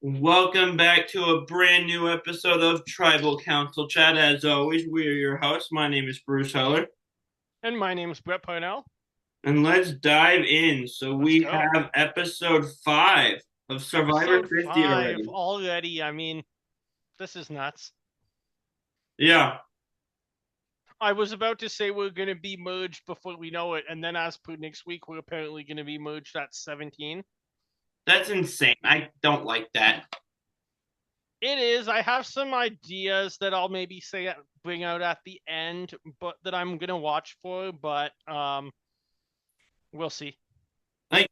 Welcome back to a brand new episode of Tribal Council Chat. As always, we are your hosts. My name is Bruce Heller, And my name's Brett Parnell. and let's dive in. So Let's we go. have episode 5 of Survivor Episode 50 5 already. already. I mean, this is nuts. Yeah, I was about to say we're going to be merged before we know it, and then as per next week, we're apparently going to be merged at 17. that's insane. I don't like that. It is. I have some ideas that I'll maybe say bring out at the end, but that I'm going to watch for, but we'll see. Like,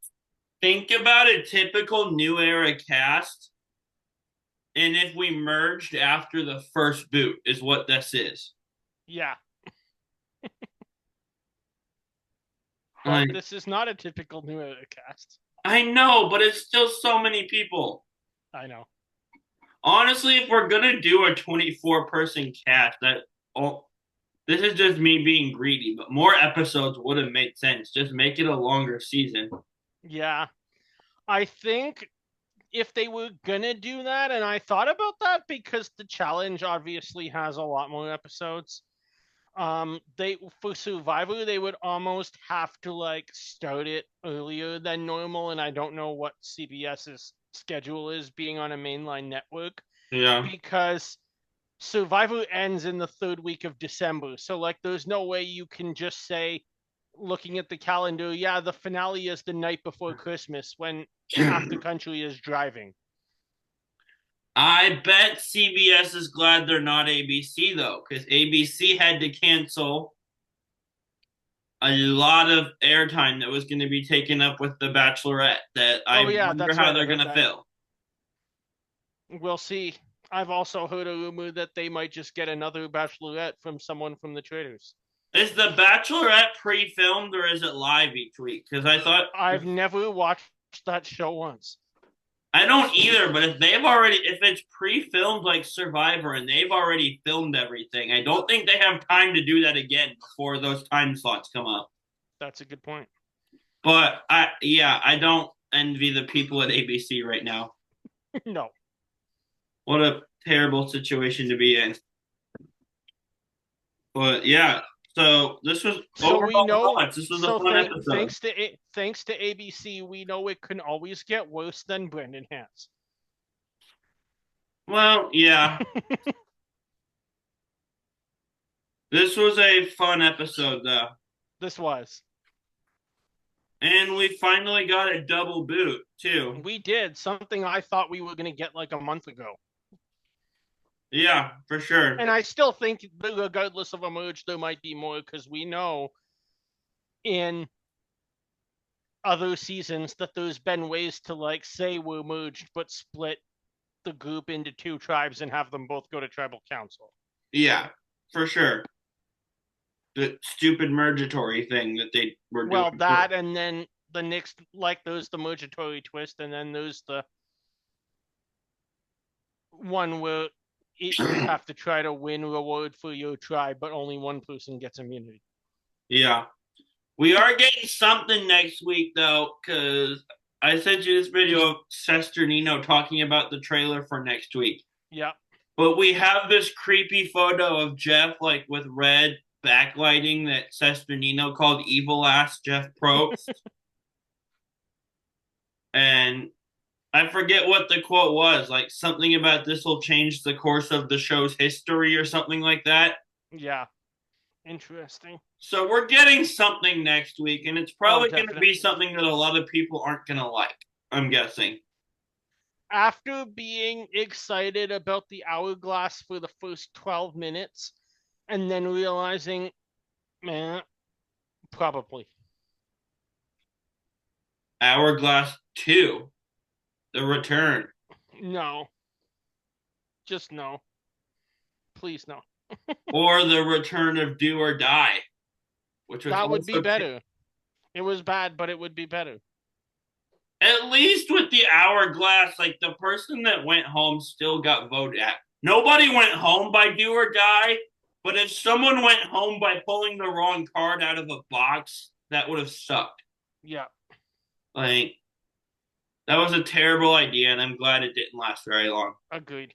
think about a typical new era cast, and if we merged after the first boot, is what this is. Yeah, but Like, this is not a typical new era cast. I know, but it's still so many people. I know. Honestly, if we're gonna do a 24-person cast, oh, this is just me being greedy, but more episodes would have made sense. Just make it a longer season. Yeah, I think if they were gonna do that, and I thought about that because the challenge obviously has a lot more episodes. They for Survivor they would almost have to like start it earlier than normal, and I don't know what CBS's schedule is being on a mainline network Yeah. because Survivor ends in the third week of December. So like there's no way you can just say looking at the calendar, yeah, the finale is the night before Christmas when half the country is driving. I bet CBS is glad they're not ABC though, because ABC had to cancel a lot of airtime that was going to be taken up with The Bachelorette. That Oh I yeah, wonder that's how right. I they're going heard to that. fill. We'll see. I've also heard a rumor that they might just get another bachelorette from someone from the traders. Is The Bachelorette pre-filmed or is it live each week? Because I thought I've never watched that show once. I don't either, but if it's pre-filmed like Survivor and they've already filmed everything, I don't think they have time to do that again before those time slots come up. That's a good point. But I don't envy the people at ABC right now. No. What a terrible situation to be in. But yeah, so this was So we overall know. thoughts. This was a So fun episode. thanks to ABC, we know it can always get worse than Brendan has. Well, yeah, this was a fun episode though. This was. And we finally got a double boot too. We did something I thought we were going to get like a month ago. Yeah, for sure. And I still think, regardless of a merge, there might be more because we know in other seasons that there's been ways to like say we're merged but split the group into two tribes and have them both go to tribal council. Yeah, for sure. The stupid mergatory thing that they were Well, doing. that and then the next like there's the mergatory twist and then there's the one where you have to try to win reward for your tribe, but only one person gets immunity. Yeah. We are getting something next week though, because I sent you this video of Sesternino talking about the trailer for next week. Yeah. But we have this creepy photo of Jeff like with red backlighting that Sesternino called evil ass Jeff Probst. And I forget what the quote was, like something about this will change the course of the show's history or something like that. Yeah. Interesting. So we're getting something next week, and it's Oh, probably going to be definitely. something that a lot of people aren't going to like, I'm guessing. After being excited about the hourglass for the first 12 minutes and then realizing, man, probably. Hourglass 2, The Return, No. Just no. Please no. or The Return of Do or Die, which was That would be also better. It was bad, but it would be better. at least with the hourglass, like the person that went home still got voted at. Nobody went home by Do or Die, but if someone went home by pulling the wrong card out of a box, that would have sucked. Yeah. Like, That was a terrible idea, and I'm glad it didn't last very long. Agreed.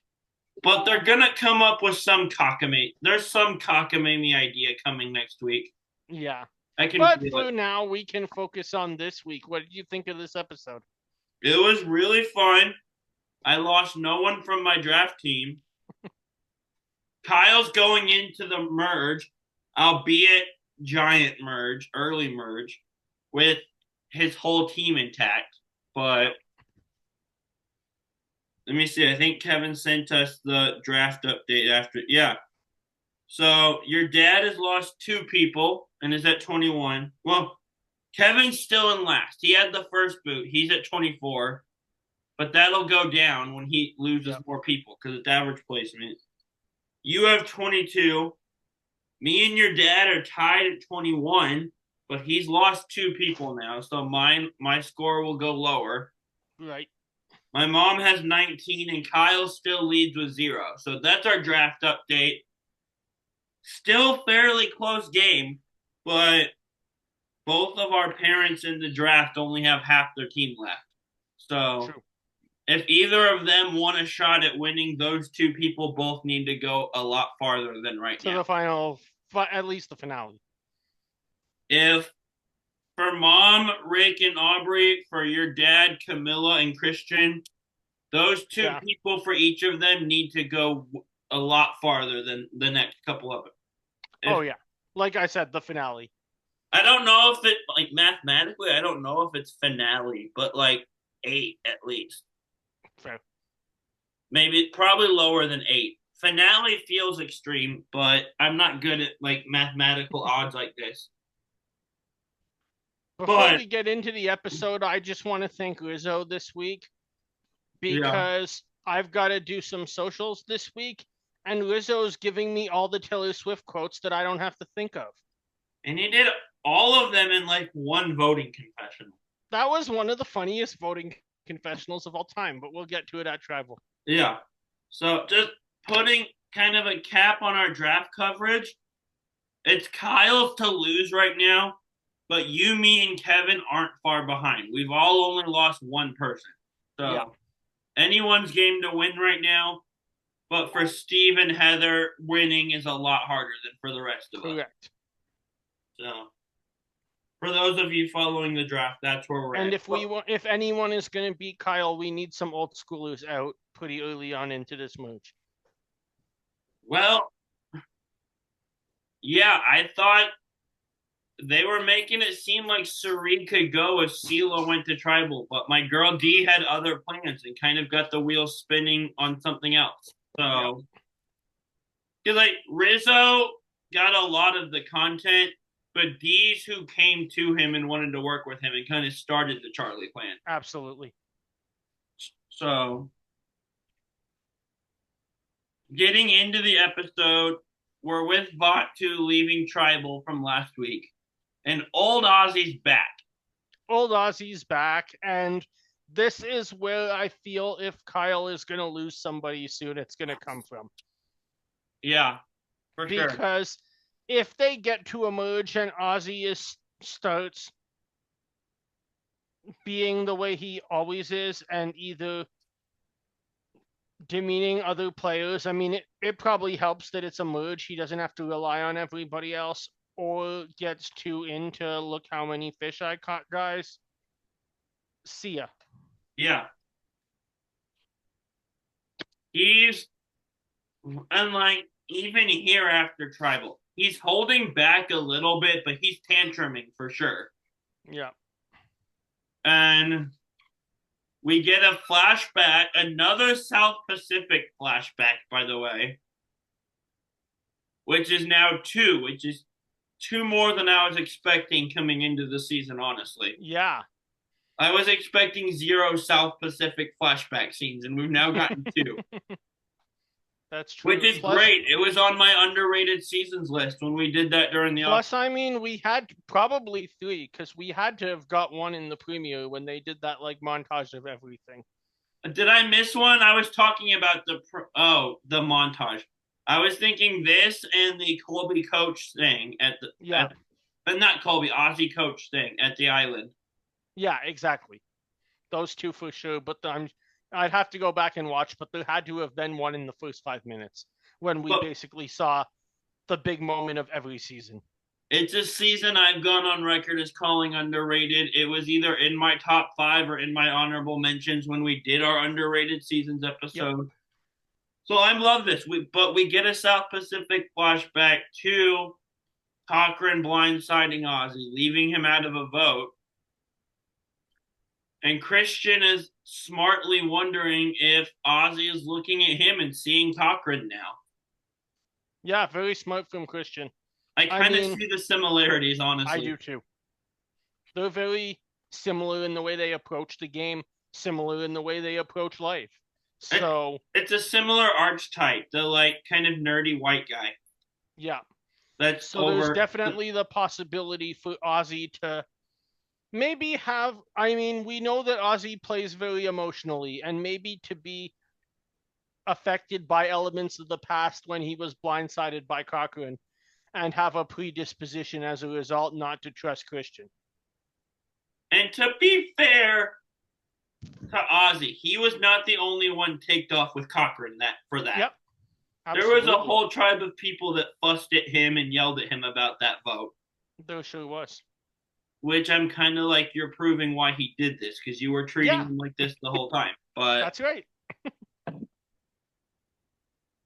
But they're gonna come up with some cockamamie. There's some cockamamie idea coming next week. Yeah. I can But feel for it. now, we can focus on this week. What did you think of this episode? It was really fun. I lost no one from my draft team. Kyle's going into the merge, albeit giant merge, early merge, with his whole team intact. But let me see. I think Kevin sent us the draft update after. Yeah. So your dad has lost two people and is at 21. Well, Kevin's still in last. He had the first boot. He's at 24, but that'll go down when he loses Yep. more people because it's average placement. You have 22. Me and your dad are tied at 21, but he's lost two people now, so my score will go lower. Right. My mom has 19, and Kyle still leads with 0. So that's our draft update. Still fairly close game, but both of our parents in the draft only have half their team left. So True. if either of them want a shot at winning, those two people both need to go a lot farther than right To now. the final, at least the finale. If for mom, Rick and Aubry, for your dad, Kamilla and Christian, those two Yeah. people for each of them need to go a lot farther than the next couple of them. Oh If yeah. Like I said, the finale. I don't know if it like mathematically, I don't know if it's finale, but like 8 at least. Fair. Maybe probably lower than 8. Finale feels extreme, but I'm not good at like mathematical odds like this. Before But we get into the episode, I just want to thank Rizzo this week yeah, because I've got to do some socials this week, and Rizzo's giving me all the Taylor Swift quotes that I don't have to think of. and he did all of them in like one voting confessional. That was one of the funniest voting confessionals of all time, but we'll get to it at Tribal. Yeah. So just putting kind of a cap on our draft coverage. It's Kyle's to lose right now, but you, me, and Kevin aren't far behind. We've all only lost one person. Yeah, So anyone's game to win right now. But for Steve and Heather, winning is a lot harder than for the rest of us. correct. So for those of you following the draft, that's where we're And at. if anyone is going to beat Kyle, we need some old schoolers out pretty early on into this merge. Well, yeah, I thought they were making it seem like Sari could go if Sela went to tribal, but my girl D had other plans and kind of got the wheels spinning on something else. Yep. So, because like Rizzo got a lot of the content, but D's who came to him and wanted to work with him and kind of started the Charlie plan. Absolutely. So, getting into the episode, we're with Vatu leaving tribal from last week, and old Ozzy's back. Old Ozzy's back, and this is where I feel if Kyle is going to lose somebody soon, it's going to come from. Yeah, for sure. Because if they get to a merge and Ozzy starts being the way he always is and either demeaning other players, I mean, it probably helps that it's a merge. He doesn't have to rely on everybody else, or gets too into look how many fish I caught, guys. See ya. Yeah. He's, and like, even here after tribal, he's holding back a little bit, but he's tantruming for sure. Yeah. And we get a flashback, another South Pacific flashback, by the way, which is now 2, which is 2 more than I was expecting coming into the season, honestly. Yeah. I was expecting 0 South Pacific flashback scenes, and we've now gotten 2. That's true. Which is great. It was on my underrated seasons list when we did that during the Plus, I mean, we had probably 3 because we had to have got one in the premiere when they did that like montage of everything. Did I miss one? I was talking about the montage. I was thinking this and the Colby coach thing but not Colby, Ozzy coach thing at the island. Yeah, exactly. Those two for sure, but I'd have to go back and watch, but there had to have been one in the first 5 minutes when we But basically saw the big moment of every season. it's a season I've gone on record as calling underrated. It was either in my top five or in my honorable mentions when we did our underrated seasons Yep. episode. So I love this. But we get a South Pacific flashback to Cochran blindsiding Ozzy, leaving him out of a vote. And Christian is smartly wondering if Ozzy is looking at him and seeing Cochran now. Yeah, very smart from Christian. I I kind of mean, see the similarities, I honestly. do too. They're very similar in the way they approach the game, similar in the way they approach life. It, So, it's a similar archetype, the like kind of nerdy white guy. yeah. That's So there's over. definitely the possibility for Ozzy to maybe have. I mean, we know that Ozzy plays very emotionally, and maybe to be affected by elements of the past when he was blindsided by Cochran and have a predisposition as a result not to trust Christian. And to be fair to Ozzy, he was not the only one ticked off with Cochran for that. Yep, There was absolutely. a whole tribe of people that fussed at him and yelled at him about that vote. There sure was. Which I'm kind of like, you're proving why he did this because you were treating Yeah, him like this the whole time. But that's right.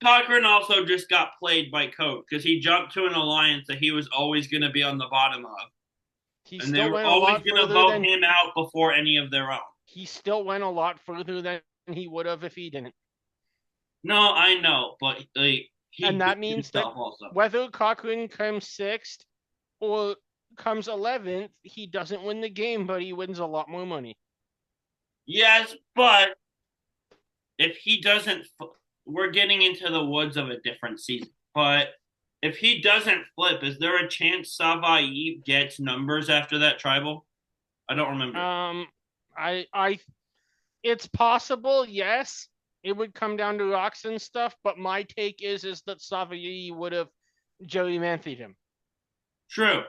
Cochran also just got played by Coach because he jumped to an alliance that he was always going to be on the bottom of. He And they still were went a always lot going to further vote than him out before any of their own. he still went a lot further than he would have if he didn't. No, I know, but like, he And that did means that himself also. whether Cochran comes sixth or comes 11th, he doesn't win the game, but he wins a lot more money. Yes, but if he doesn't, we're getting into the woods of a different season. But if he doesn't flip, is there a chance Savai gets numbers after that tribal? I don't remember. I, it's possible, yes. It would come down to rocks and stuff, but my take is that Savai would have gerrymandered him. True.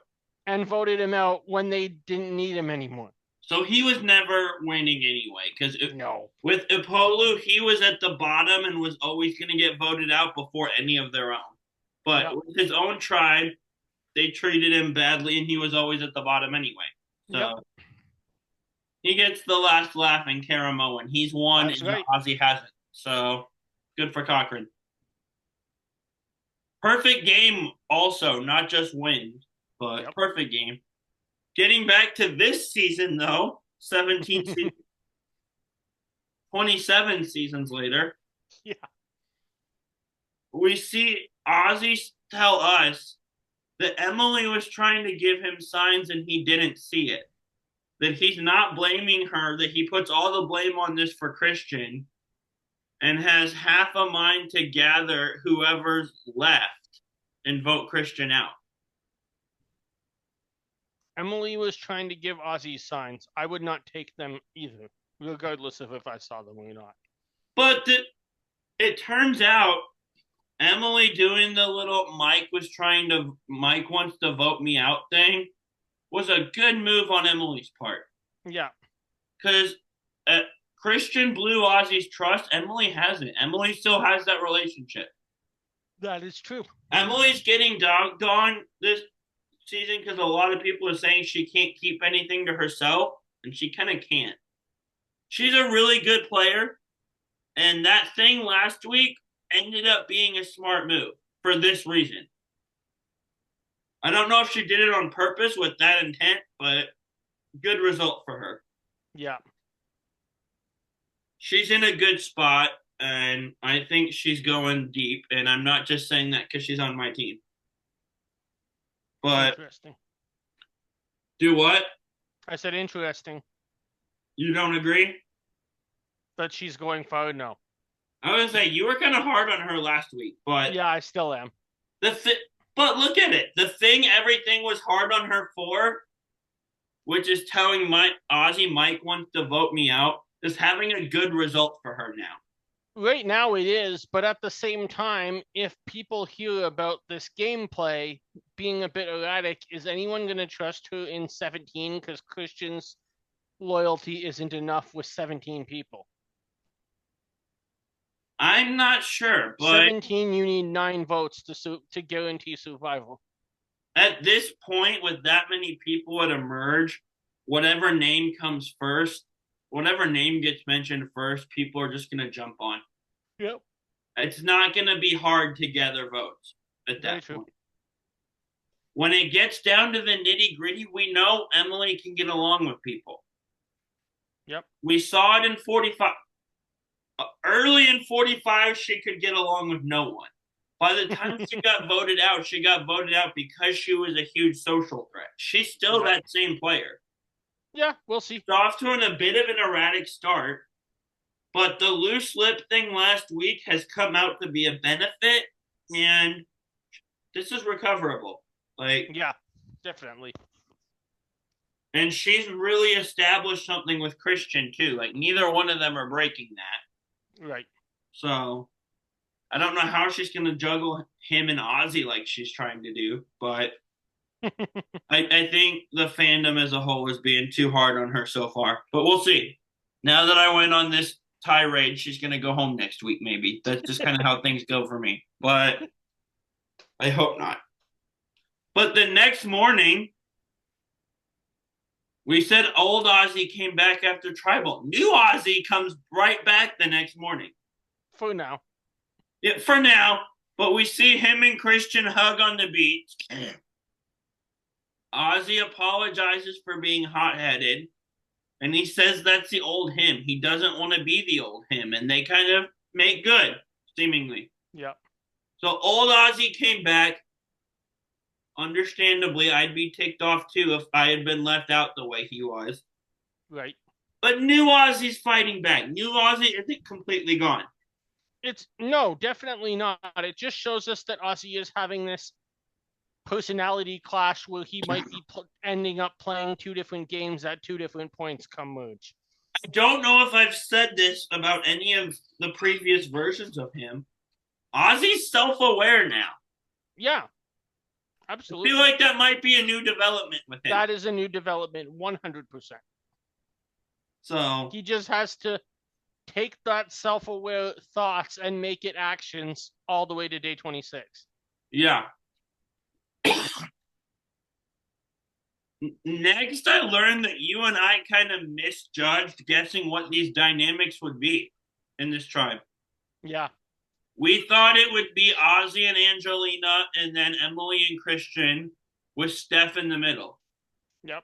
And voted him out when they didn't need him anymore. So he was never winning anyway, because no. With Ipolu, he was at the bottom and was always going to get voted out before any of their own. But with his own tribe, they treated him badly, and he was always at the bottom anyway. So he gets the last laugh in Karamo, and he's won, and Ozzy hasn't. So good for Cochran. Perfect game, also, not just win, but perfect game. Getting back to this season, though, 27 seasons later, we see Ozzy tell us that Emily was trying to give him signs and he didn't see it. That he's not blaming her, that he puts all the blame on this for Christian and has half a mind to gather whoever's left and vote Christian out. Emily was trying to give Ozzy signs. I would not take them either, regardless of if I saw them or not. But it turns out Emily doing the little Mike wants to vote me out thing was a good move on Emily's part. Yeah. Because Christian blew Ozzy's trust. Emily hasn't. Emily still has that relationship. That is true. Emily's getting dogged on this season because a lot of people are saying she can't keep anything to herself, and she kind of can't. She's a really good player, and that thing last week ended up being a smart move for this reason. I don't know if she did it on purpose with that intent, but good result for her. Yeah. She's in a good spot, and I think she's going deep, and I'm not just saying that because she's on my team. But interesting. Do what? I said interesting. You don't agree? That she's going far? No. I was gonna say you were kind of hard on her last week, but yeah, I still am. But look at it. The thing everything was hard on her for, which is telling Ozzy Mike wants to vote me out, is having a good result for her now. Right now it is, but at the same time, if people hear about this gameplay being a bit erratic, is anyone going to trust her in 17? Because Christian's loyalty isn't enough with 17 people. I'm not sure, but 17, you need 9 votes to guarantee survival. at this point, with that many people at a merge, whatever name comes first, whatever name gets mentioned first, people are just going to jump on. Yep. It's not going to be hard to gather votes at Very that true. point. When it gets down to the nitty gritty, we know Emily can get along with people. Yep. We saw it in 45. Early in 45, she could get along with no one. By the time she got voted out because she was a huge social threat. She's still Yep. that same player. Yeah, we'll see. She's off to a bit of an erratic start, but the loose lip thing last week has come out to be a benefit, and this is recoverable. Yeah, definitely. And she's really established something with Christian too. Like neither one of them are breaking that. Right. So I don't know how she's going to juggle him and Ozzy like she's trying to do, but I think the fandom as a whole is being too hard on her so far. But we'll see. Now that I went on this tirade, she's going to go home next week, maybe. That's just kind of how things go for me. But I hope not. But the next morning, we said old Ozzy came back after Tribal. New Ozzy comes right back the next morning. For now. Yeah, for now. But we see him and Christian hug on the beach. Ozzy apologizes for being hot-headed. And he says that's the old him. He doesn't want to be the old him. And they kind of make good, seemingly. Yep. So old Ozzy came back. Understandably, I'd be ticked off too if I had been left out the way he was. Right. But new Ozzy's fighting back. New Ozzy isn't completely gone. It's no, definitely not. It just shows us that Ozzy is having this personality clash where he might be ending up playing 2 different games at 2 different points come merge. I don't know if I've said this about any of the previous versions of him. Ozzy's self-aware now. Yeah. I Absolutely. feel like that might be a new development with him. That is a new development, 100%. So he just has to take that self-aware thoughts and make it actions all the way to day 26. Yeah. Next, I learned that you and I kind of misjudged guessing what these dynamics would be in this tribe. Yeah. We thought it would be Ozzy and Angelina and then Emily and Christian with Steph in the middle. Yep.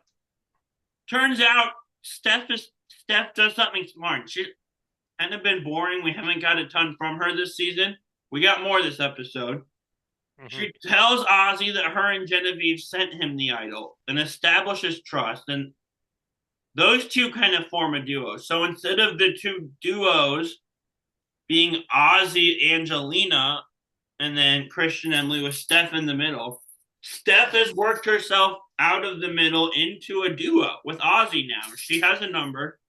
Turns out Steph does something smart. She's kind of been boring. We haven't got a ton from her this season. We got more this episode. Mm-hmm. She tells Ozzy that her and Genevieve sent him the idol and establishes trust. And those two kind of form a duo. So instead of the two duos being Ozzy, Angelina, and then Christian Emily with Steph in the middle, Steph has worked herself out of the middle into a duo with Ozzy now. She has a number.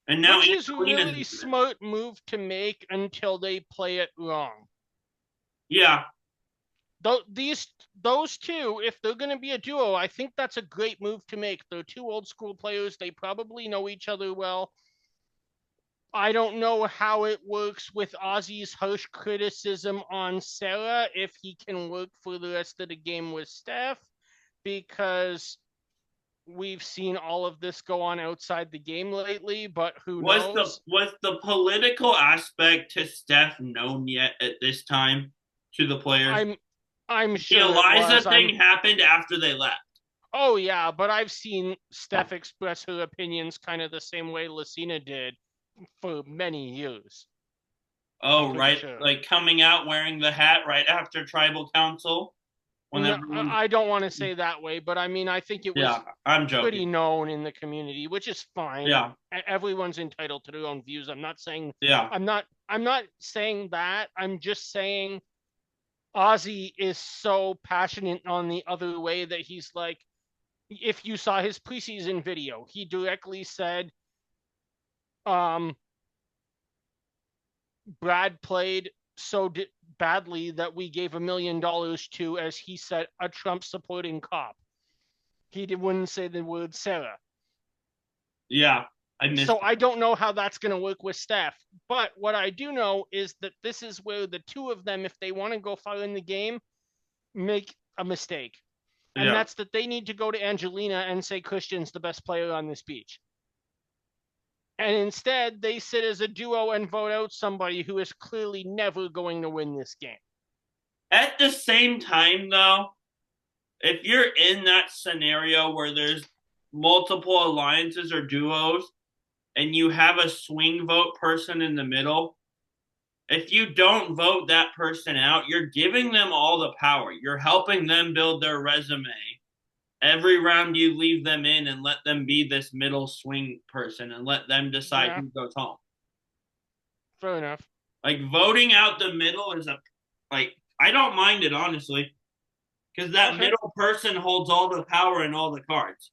And now which is a really smart move to make until they play it wrong. Yeah. Those two, if they're going to be a duo, I think that's a great move to make. They're 2 old school players. They probably know each other well. I don't know how it works with Ozzy's harsh criticism on Sarah, if he can work for the rest of the game with Steph, because we've seen all of this go on outside the game lately, but who knows? Was the political aspect to Steph known yet at this time to the players? I'm sure the Eliza thing happened after they left. Oh, yeah, but I've seen Steph express her opinions kind of the same way Lucina did for many years. Oh, right. Sure. Like coming out wearing the hat right after tribal council. No, I don't want to say that way, but I mean, I think it was pretty known in the community, which is fine. Yeah. Everyone's entitled to their own views. I'm not saying I'm not saying that. I'm just saying Ozzy is so passionate on the other way that he's like, if you saw his preseason video, he directly said Brad played so badly that we gave $1 million to, as he said, a Trump supporting cop. He wouldn't say the word Sarah. Yeah, I missed So it. I don't know how that's going to work with Steph. But what I do know is that this is where the two of them, if they want to go far in the game, make a mistake. And Yeah. that's that they need to go to Angelina and say Christian's the best player on this beach. And instead, they sit as a duo and vote out somebody who is clearly never going to win this game. At the same time, though, if you're in that scenario where there's multiple alliances or duos and you have a swing vote person in the middle, if you don't vote that person out, you're giving them all the power. You're helping them build their resume. Every round you leave them in and let them be this middle swing person and let them decide Yeah, who goes home. fair enough. Like voting out the middle is a like I don't mind it honestly because that Okay, middle person holds all the power and all the cards.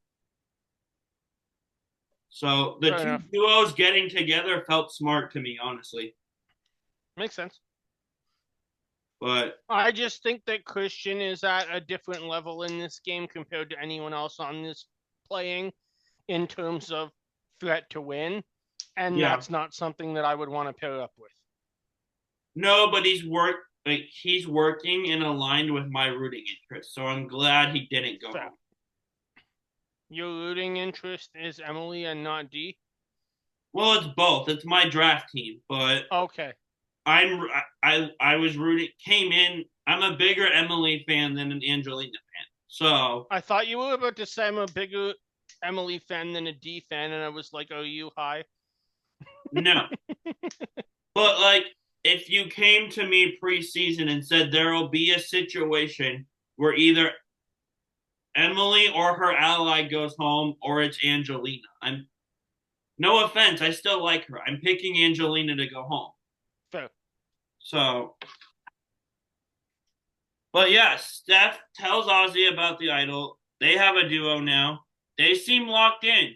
So the fair two enough. duos getting together felt smart to me, honestly. Makes sense. But I just think that Christian is at a different level in this game compared to anyone else on this playing in terms of threat to win. And yeah, that's not something that I would want to pair up with. no, but he's working and aligned with my rooting interests. So I'm glad he didn't go Fair. home. Your rooting interest is Emily and not D? Well, it's both. It's my draft team, but Okay. I'm I was rooting came in. I'm a bigger Emily fan than an Angelina fan. So I thought you were about to say I'm a bigger Emily fan than a D fan, and I was like, "Are you high?" no, but like if you came to me preseason and said there will be a situation where either Emily or her ally goes home or it's Angelina, I'm no offense, I still like her. I'm picking Angelina to go home. Fair. So, but yeah, Steph tells Ozzy about the idol. They have a duo now. They seem locked in.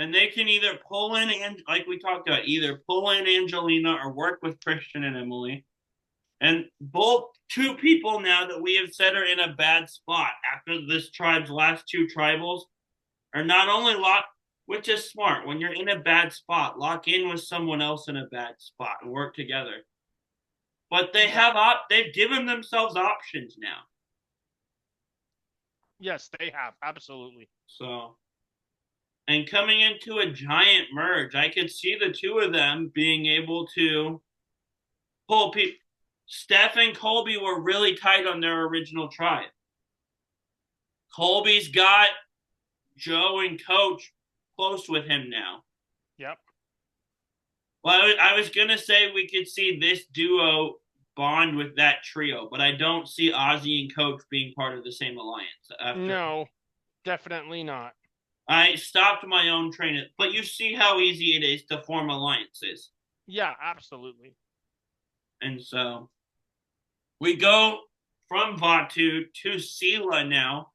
And they can either pull in, and like we talked about, either pull in Angelina or work with Christian and Emily. And both two people now that we have said are in a bad spot after this tribe's last two tribals are not only locked, which is smart. When you're in a bad spot, lock in with someone else in a bad spot and work together. But Yeah. they've given themselves options now. Yes, they have. Absolutely. So and coming into a giant merge, I could see the two of them being able to pull people. Steph and Colby were really tight on their original tribe. Colby's got Joe and Coach close with him now. Yep. Well, I was going to say we could see this duo bond with that trio, but I don't see Ozzy and Coach being part of the same alliance. After No, definitely not. I stopped my own train, but you see how easy it is to form alliances. Yeah, absolutely. And so we go from Vatu to Sela now.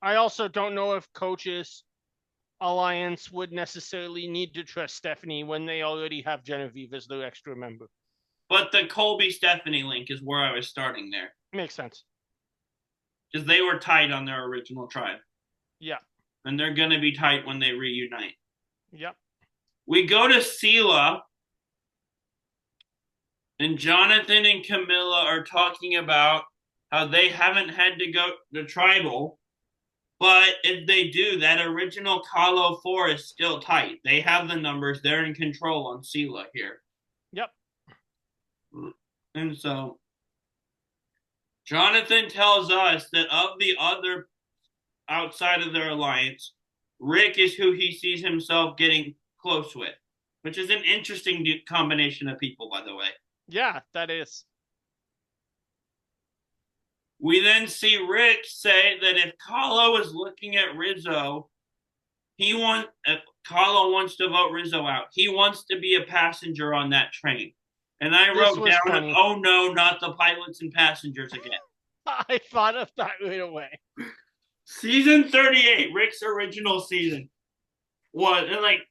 I also don't know if Coach's alliance would necessarily need to trust Stephanie when they already have Genevieve as their extra member. But the Colby Stephanie link is where I was starting there. Makes sense. Because they were tight on their original tribe. Yeah. And they're going to be tight when they reunite. Yep. We go to Sela, and Jonathan and Kamilla are talking about how they haven't had to go to tribal. But if they do, that original Kalo 4 is still tight. They have the numbers. They're in control on Sela here. Yep. And so Jonathan tells us that of the other outside of their alliance, Rick is who he sees himself getting close with, which is an interesting combination of people, by the way. Yeah, that is. We then see Rick say that if Kalo is looking at Rizzo, Kalo wants to vote Rizzo out. He wants to be a passenger on that train. And I This wrote was down, funny. oh no, not the pilots and passengers again. I thought of that right away. Season 38, Rick's original season, was and like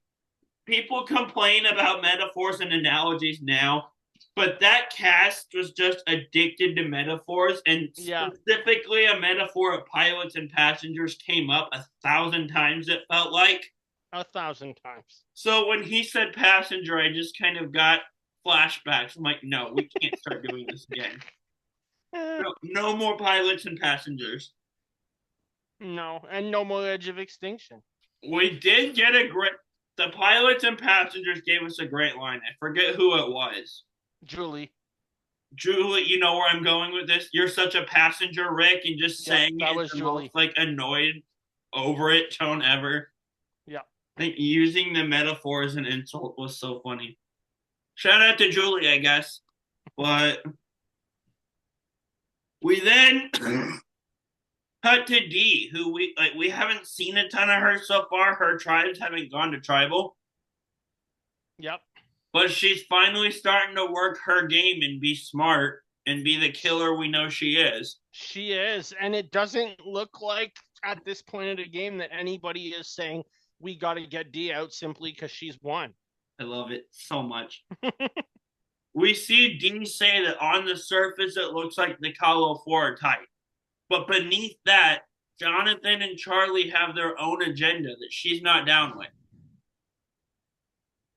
people complain about metaphors and analogies now, but that cast was just addicted to metaphors, and Yeah. specifically a metaphor of pilots and passengers came up 1,000 times, it felt like. 1,000 times. So when he said passenger, I just kind of got flashbacks. I'm like, no, we can't start doing this again. No, no more pilots and passengers. No, and no more Edge of Extinction. We did get a great. The pilots and passengers gave us a great line. I forget who it was. Julie. Julie, you know where I'm going with this. You're such a passenger, Rick, and just saying that it was in the Julie. most like annoyed over it tone ever. Yeah. Like using the metaphor as an insult was so funny. Shout out to Julie, I guess. But we then cut to D, who we haven't seen a ton of her so far. Her tribes haven't gone to tribal. Yep. But she's finally starting to work her game and be smart and be the killer we know she is. She is, and it doesn't look like at this point of the game that anybody is saying we got to get D out simply because she's won. I love it so much. We see D say that on the surface it looks like the Kalo 4 are tight. But beneath that, Jonathan and Charlie have their own agenda that she's not down with.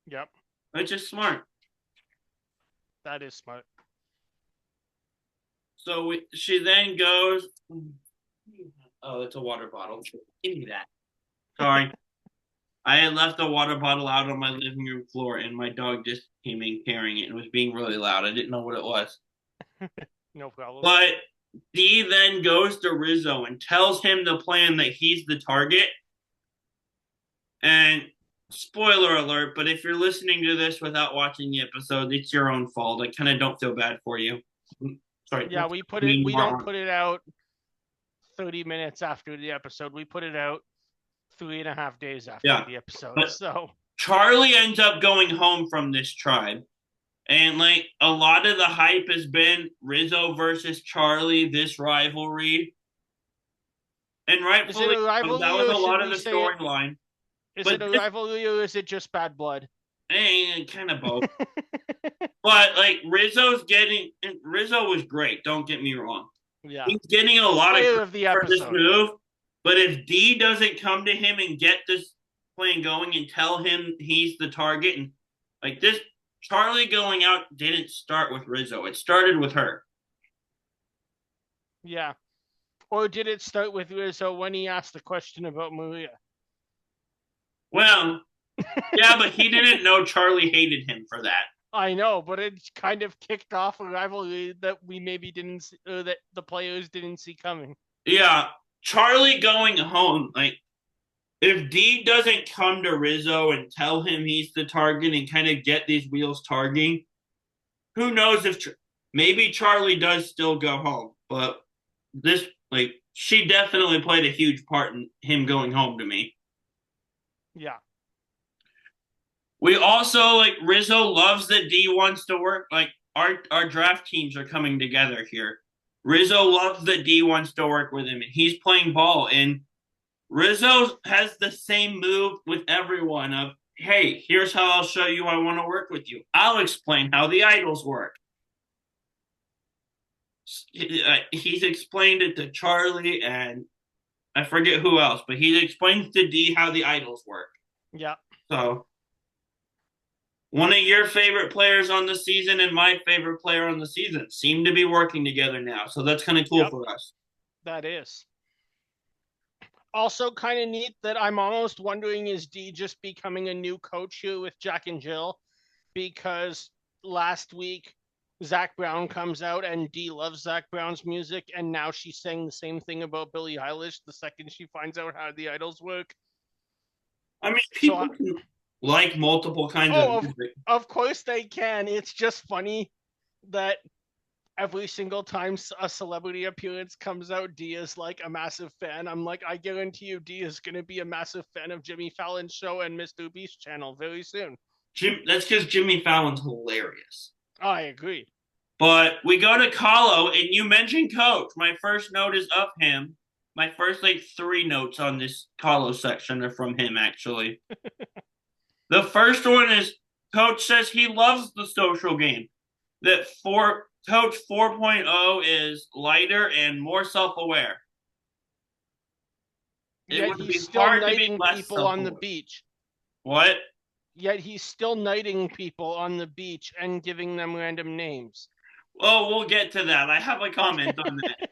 Yep. Which is smart. That is smart. So she then goes. Oh, it's a water bottle. Give me that. Sorry. I had left the water bottle out on my living room floor, and my dog just came in carrying it and was being really loud. I didn't know what it was. No problem. But Dee then goes to Rizo and tells him the plan that he's the target. And spoiler alert, but if you're listening to this without watching the episode, it's your own fault. I kind of don't feel bad for you. Sorry. Yeah, we don't put it out 30 minutes after the episode. We put it out 3.5 days after the episode. But so Charlie ends up going home from this tribe. And like a lot of the hype has been Rizo versus Charlie, this rivalry. And rightfully, that was a lot of the storyline. Is it a rivalry or is it just bad blood? Kind of both. But like Rizzo was great, don't get me wrong. Yeah. He's getting a lot of the episode. For this move. But if D doesn't come to him and get this plan going and tell him he's the target, and like this, Charlie going out didn't start with Rizzo. It started with her. Yeah. Or did it start with Rizzo when he asked the question about Maria? Well, yeah, but he didn't know Charlie hated him for that. I know, but it kind of kicked off a rivalry that we maybe didn't, that the players didn't see coming. Yeah. Charlie going home, like, if D doesn't come to Rizzo and tell him he's the target and kind of get these wheels targeting, who knows if maybe Charlie does still go home. But this, like, she definitely played a huge part in him going home to me. Yeah. We also, like, Rizzo loves that D wants to work. Like, our draft teams are coming together here. Rizzo loves that D wants to work with him, and he's playing ball. And Rizzo has the same move with everyone of, hey, here's how I'll show you I want to work with you. I'll explain how the idols work. He's explained it to Charlie, and I forget who else, but he explains to D how the idols work. Yeah. So, one of your favorite players on the season and my favorite player on the season seem to be working together now. So that's kind of cool for us. That is. Also kind of neat that I'm almost wondering, is D just becoming a new coach here with Jack and Jill? Because last week, Zach Brown comes out and D loves Zach Brown's music, and now she's saying the same thing about Billie Eilish the second she finds out how the idols work. I mean, people can like multiple kinds of music. Of course they can. It's just funny that every single time a celebrity appearance comes out, D is like a massive fan. I'm like, I guarantee you D is going to be a massive fan of Jimmy Fallon's show and Mr. Beast channel very soon. That's because Jimmy Fallon's hilarious. I agree. But we go to Kalo, and you mentioned Coach. My first note is of him. My first, 3 notes on this Kalo section are from him, actually. The first one is Coach says he loves the social game. That Coach 4.0 is lighter and more self-aware. Yet he's still knighting people on the beach. What? Yet he's still knighting people on the beach and giving them random names. Oh, we'll get to that. I have a comment on that.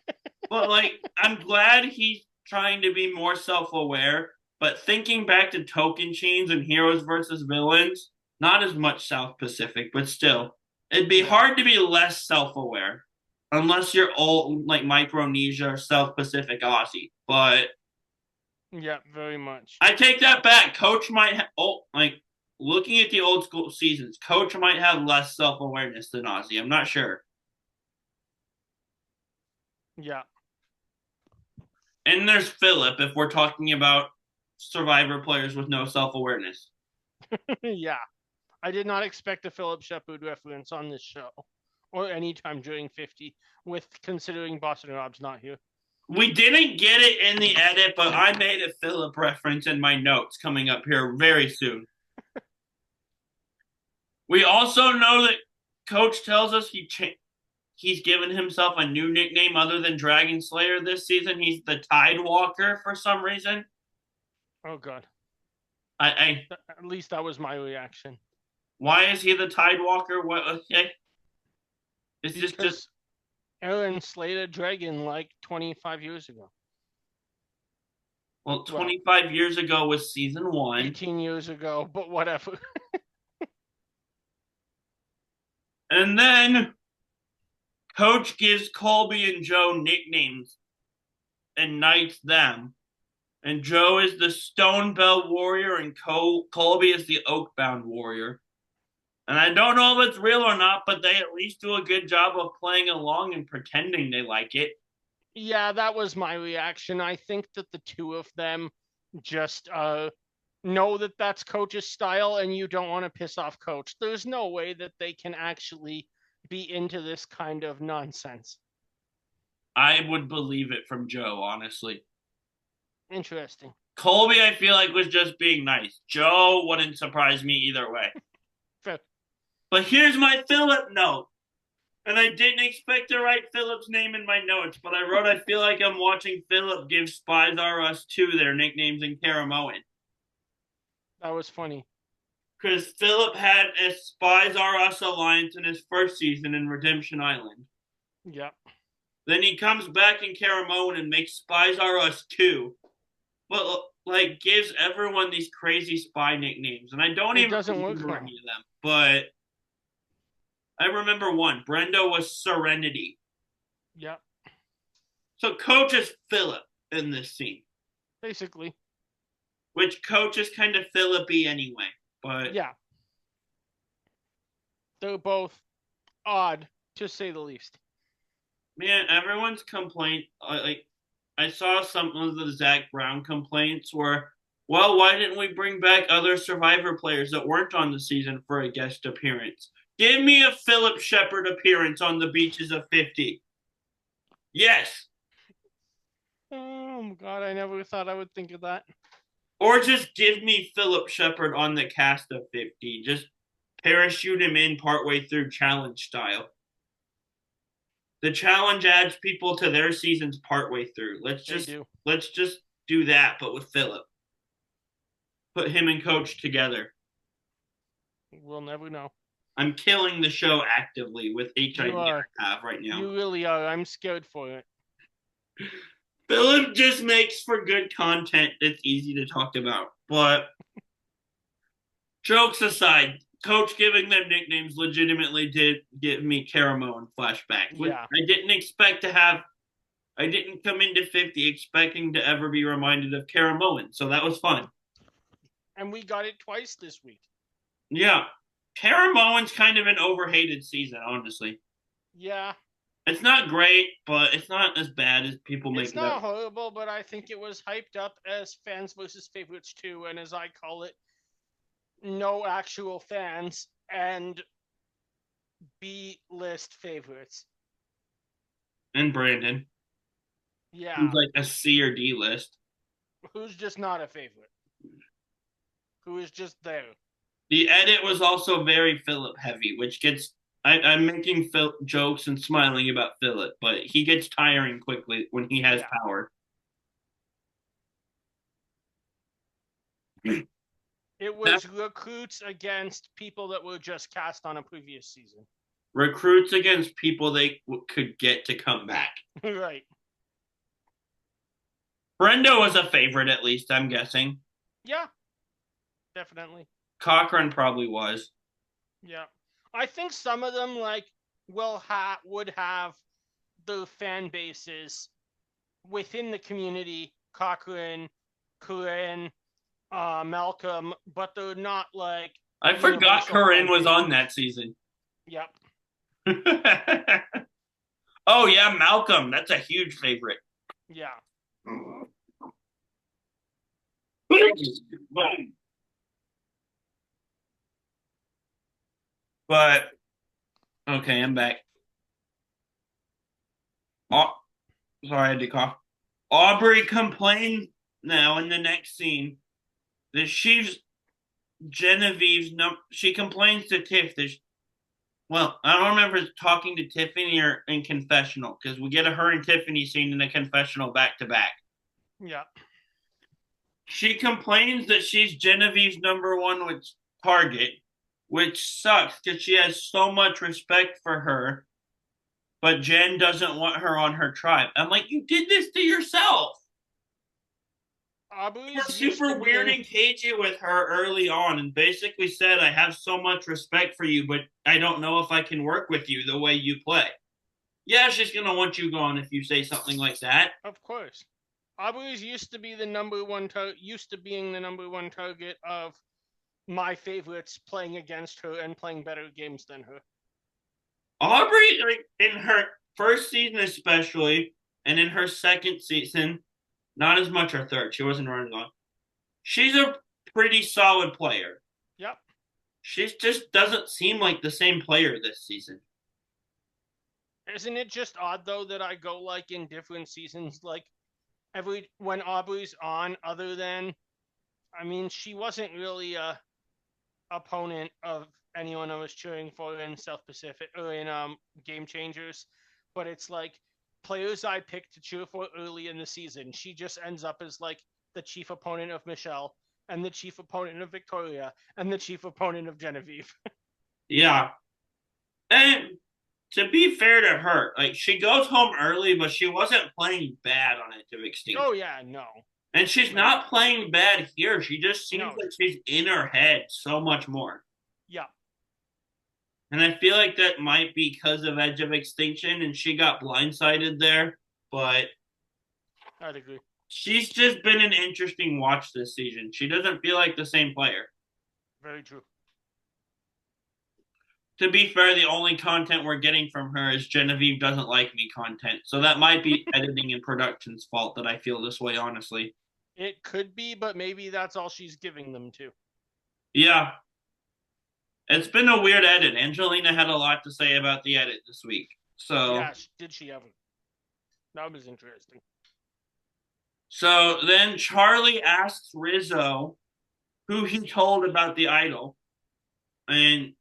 But like, I'm glad he's trying to be more self-aware. But thinking back to token chains and heroes versus villains, not as much South Pacific, but still, it'd be Yeah. hard to be less self-aware, unless you're old like Micronesia or South Pacific Aussie. But Yeah, very much. I take that back. Coach might like looking at the old school seasons. Coach might have less self-awareness than Aussie. I'm not sure. Yeah. And there's Philip if we're talking about Survivor players with no self awareness. Yeah. I did not expect a Philip Shepard reference on this show or anytime during 50, with considering Boston Rob's not here. We didn't get it in the edit, but I made a Philip reference in my notes coming up here very soon. We also know that Coach tells us he's given himself a new nickname other than Dragon Slayer this season. He's the Tide Walker for some reason. Oh, God. I At least that was my reaction. Why is he the Tide Walker? What? Okay. Is this just Because Aaron slayed a dragon like 25 years ago. well? Well, 25 years ago was season one. 18 years ago, but whatever. And then Coach gives Colby and Joe nicknames and knights them. And Joe is the Stone Bell Warrior and Colby is the Oakbound Warrior. And I don't know if it's real or not, but they at least do a good job of playing along and pretending they like it. Yeah, that was my reaction. I think that the two of them just know that that's Coach's style and you don't want to piss off Coach. There's no way that they can actually be into this kind of nonsense. I would believe it from Joe, honestly. Interesting. Colby, I feel like, was just being nice. Joe wouldn't surprise me either way. Fair. But here's my Philip note. And I didn't expect to write Philip's name in my notes, but I wrote, I feel like I'm watching Philip give Spies R Us 2 their nicknames in Karamoan. That was funny. Because Philip had a Spies R Us alliance in his first season in Redemption Island. Yep. Then he comes back in Karamoan and makes Spies R Us 2. But, like, gives everyone these crazy spy nicknames. And I don't It even doesn't work remember well. any of them. But I remember one. Brenda was Serenity. Yep. So Coach is Philip in this scene. Basically. Which Coach is kind of Philip-y anyway. But yeah. They're both odd, to say the least. Man, everyone's complaint, like, I saw some of the Zach Brown complaints were, well, why didn't we bring back other Survivor players that weren't on the season for a guest appearance? Give me a Philip Shepard appearance on the beaches of 50. Yes. Oh my God, I never thought I would think of that. Or just give me Philip Shepard on the cast of 50. Just parachute him in partway through challenge style. The challenge adds people to their seasons partway through. Let's just do that, but with Philip. Put him and Coach together. We'll never know. I'm killing the show actively with HIV I have right now. You really are. I'm scared for it. Philip just makes for good content that's easy to talk about. But jokes aside, Coach giving them nicknames legitimately did give me Karamoan flashbacks. Yeah. I didn't expect to have. I didn't come into 50 expecting to ever be reminded of Karamoan, so that was fun. And we got it twice this week. Yeah. Karamoan's kind of an overhated season, honestly. Yeah. It's not great, but it's not as bad as people make it up. It's not horrible, but I think it was hyped up as fans versus favorites too, and as I call it, no actual fans and B-list favorites. And Brandon. Yeah. Who's like a C or D list. Who's just not a favorite. Who is just there. The edit was also very Philip heavy, which gets... I'm making jokes and smiling about Philip, but he gets tiring quickly when he has power. It That was recruits against people that were just cast on a previous season. recruits against people they could get to come back. Right. Brendo was a favorite, at least, I'm guessing. Yeah, definitely. Cochran probably was. Yeah. I think some of them would have the fan bases within the community, Cochrane, Corinne, Malcolm, but they're not like I forgot universal Corinne fan was on favorites. that season. Yep. Oh, yeah, Malcolm. That's a huge favorite. Yeah. But, okay, I'm back. Oh, sorry, I had to cough. Aubry complained now in the next scene that she's Genevieve's number. She complains to Tiff that well, I don't remember talking to Tiffany or in confessional because we get a her and Tiffany scene in a confessional back to back. Yeah. She complains that she's Genevieve's number one with target, which sucks because she has so much respect for her, but Jen doesn't want her on her tribe. I'm like, you did this to yourself. You're Aubry's used to super weird being and cagey with her early on and basically said, I have so much respect for you, but I don't know if I can work with you the way you play. Yeah, she's gonna want you gone if you say something like that. of course. Aubry's used to be used to being the number one target of my favorites playing against her and playing better games than her. Aubry, like, in her first season especially, and in her second season, not as much her third. She wasn't running long. She's a pretty solid player. Yep. She just doesn't seem like the same player this season. Isn't it just odd though that I go like in different seasons, like every when Aubry's on, other than she wasn't really a opponent of anyone I was cheering for in South Pacific or in Game Changers, but it's like players I picked to cheer for early in the season. She just ends up as like the chief opponent of Michelle and the chief opponent of Victoria and the chief opponent of Genevieve. Yeah. And to be fair to her, like she goes home early, but she wasn't playing bad on Edge of Extinction. Oh yeah, no. And she's not playing bad here. She just seems No. like she's in her head so much more. Yeah. And I feel like that might be because of Edge of Extinction and she got blindsided there. But I'd agree. she's just been an interesting watch this season. She doesn't feel like the same player. Very true. To be fair, the only content we're getting from her is Genevieve doesn't like me content. So that might be editing and production's fault that I feel this way, honestly. It could be, but maybe that's all she's giving them to. Yeah. It's been a weird edit. Angelina had a lot to say about the edit this week. So Yeah, did she ever? That was interesting. so then Charlie asks Rizzo who he told about the idol. And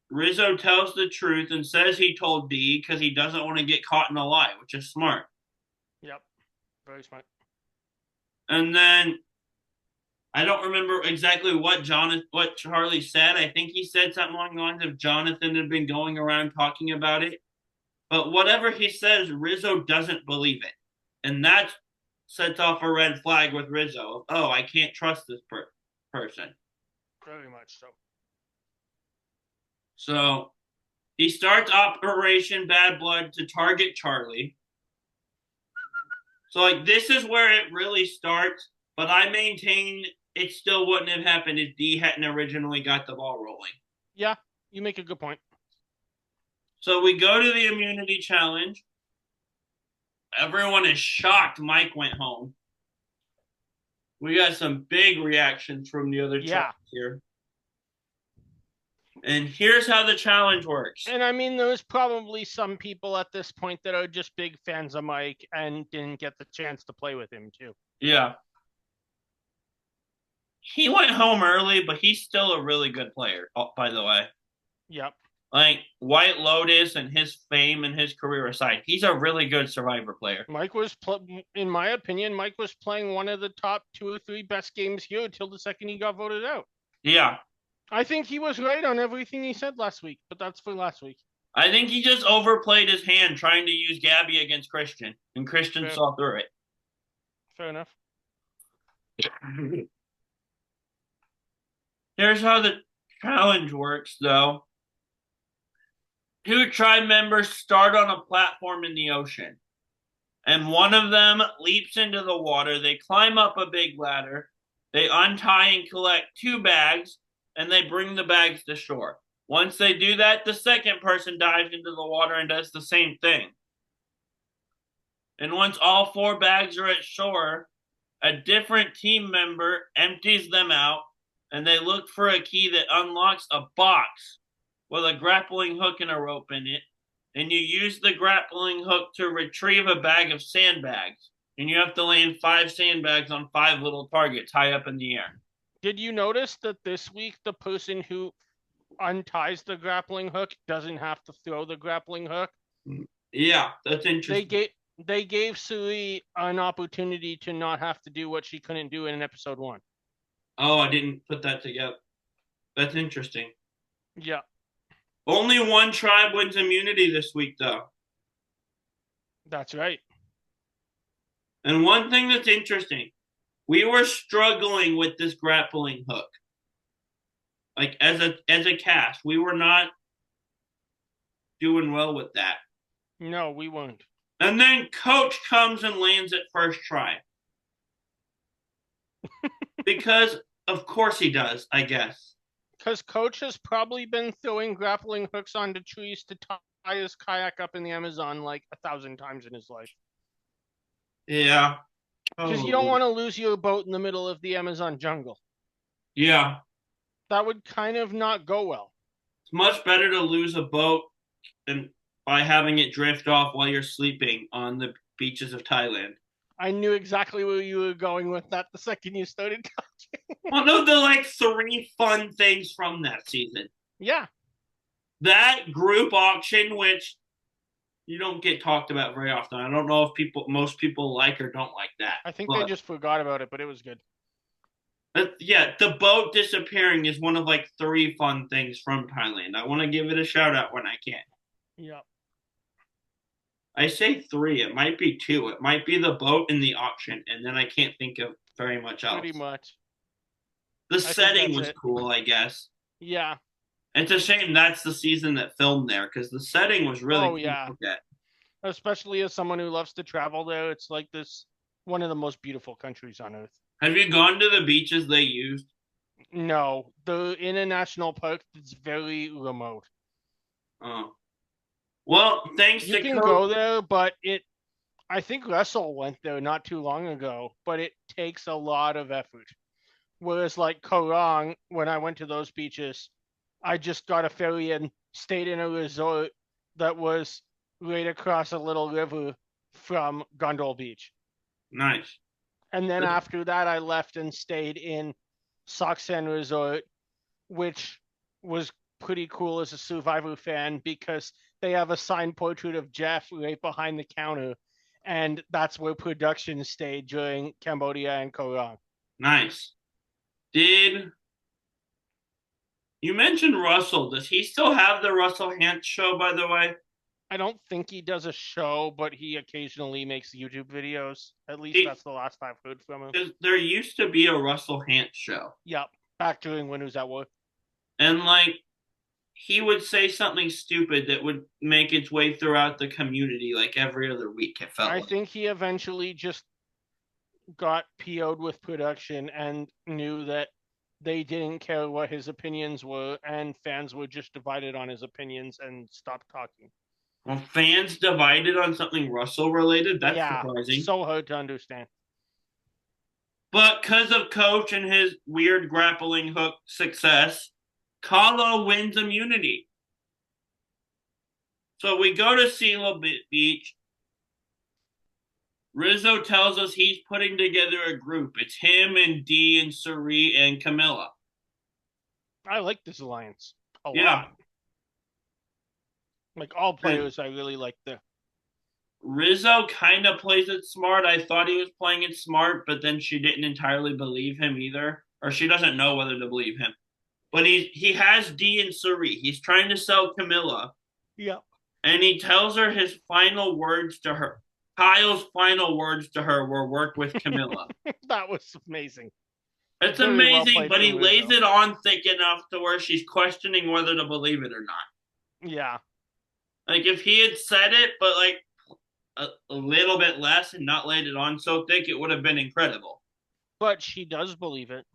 Rizzo tells the truth and says he told D because he doesn't want to get caught in a lie, which is smart. Yep. Very smart. And then I don't remember exactly what Charlie said. I think he said something along the lines of Jonathan had been going around talking about it. But whatever he says, Rizzo doesn't believe it. And that sets off a red flag with Rizzo. Oh, I can't trust this person. Very much so. So he starts Operation Bad Blood to target Charlie. So, like, this is where it really starts. But I maintain it still wouldn't have happened if D hadn't originally got the ball rolling. Yeah, you make a good point. So we go to the immunity challenge. Everyone is shocked Mike went home. We got some big reactions from the other Yeah. here. And here's how the challenge works. And there's probably some people at this point that are just big fans of Mike and didn't get the chance to play with him too. Yeah. He went home early, but he's still a really good player, by the way. Yep. Like White Lotus and his fame and his career aside, he's a really good Survivor player. In my opinion, Mike was playing one of the top 2 or 3 best games here until the second he got voted out. Yeah. I think he was right on everything he said last week, but that's for last week. I think he just overplayed his hand trying to use Gabby against Christian, and Christian Fair, saw through fair enough. it. Here's how the challenge works, though. 2 tribe members start on a platform in the ocean, and one of them leaps into the water. They climb up a big ladder, they untie and collect 2 bags, and they bring the bags to shore. Once they do that, the second person dives into the water and does the same thing. And once all 4 bags are at shore, a different team member empties them out, and they look for a key that unlocks a box with a grappling hook and a rope in it. And you use the grappling hook to retrieve a bag of sandbags. And you have to land 5 sandbags on 5 little targets high up in the air. Did you notice that this week the person who unties the grappling hook doesn't have to throw the grappling hook? Yeah, that's interesting. They gave Suri an opportunity to not have to do what she couldn't do in episode 1. Oh, I didn't put that together. That's interesting. Yeah. Only 1 tribe wins immunity this week, though. That's right. And one thing that's interesting, we were struggling with this grappling hook. Like as a cast, we were not doing well with that. No, we weren't. And then Coach comes and lands it first try. Because of course he does, I guess. Because Coach has probably been throwing grappling hooks onto trees to tie his kayak up in the Amazon like 1,000 times in his life. Yeah. Because you don't want to lose your boat in the middle of the Amazon jungle. Yeah. That would kind of not go well. It's much better to lose a boat than by having it drift off while you're sleeping on the beaches of Thailand. I knew exactly where you were going with that the second you started talking. One of the 3 fun things from that season. Yeah. That group auction, which you don't get talked about very often. I don't know if most people like or don't like that. I think they just forgot about it, but it was good. Yeah, the boat disappearing is one of 3 fun things from Thailand. I want to give it a shout out when I can. Yeah. I say 3. It might be 2. It might be the boat and the auction, and then I can't think of very much else. Pretty much. The setting was cool, I guess. Yeah. It's a shame that's the season that filmed there because the setting was really cool. Yeah. Especially as someone who loves to travel there, it's like this one of the most beautiful countries on earth. Have you gone to the beaches they used? No, they're in a national park that's very remote. Oh. Well, thanks you to can go there, but I think Russell went there not too long ago, but it takes a lot of effort. Whereas like Korong, when I went to those beaches, I just got a ferry and stayed in a resort that was right across a little river from Gondol Beach. Nice. And then after that, I left and stayed in Saksan Resort, which was pretty cool as a Survivor fan because they have a signed portrait of Jeff right behind the counter, and that's where production stayed during Cambodia and Korong. Nice. Did you mention Russell? Does he still have the Russell Hantz show, by the way? I don't think he does a show, but he occasionally makes YouTube videos. At least that's the last I've heard from him. There used to be a Russell Hantz show. Yep, back during when he was at work. And he would say something stupid that would make its way throughout the community every other week, it felt like. I think he eventually just got PO'd with production and knew that they didn't care what his opinions were, and fans were just divided on his opinions and stopped talking. Well, fans divided on something Russell related? That's surprising. So hard to understand. But because of Coach and his weird grappling hook success, Kalo wins immunity. So we go to Sila Beach. Rizo tells us he's putting together a group. It's him and Dee and Suri and Kamilla. I like this alliance a lot. Like all And players, I really like the. Rizzo kind of plays it smart. I thought he was playing it smart, but then she didn't entirely believe him either, or she doesn't know whether to believe him. But he has D and Suri. He's trying to sell Kamilla, Yeah. and he tells her his final words to her. Kyle's final words to her were "work with Kamilla." That was amazing. It's Very well amazing, played but he from lays Rizzo. it on thick enough to where she's questioning whether to believe it or not. Yeah. Like if he had said it, but like a little bit less and not laid it on so thick, it would have been incredible. But she does believe it.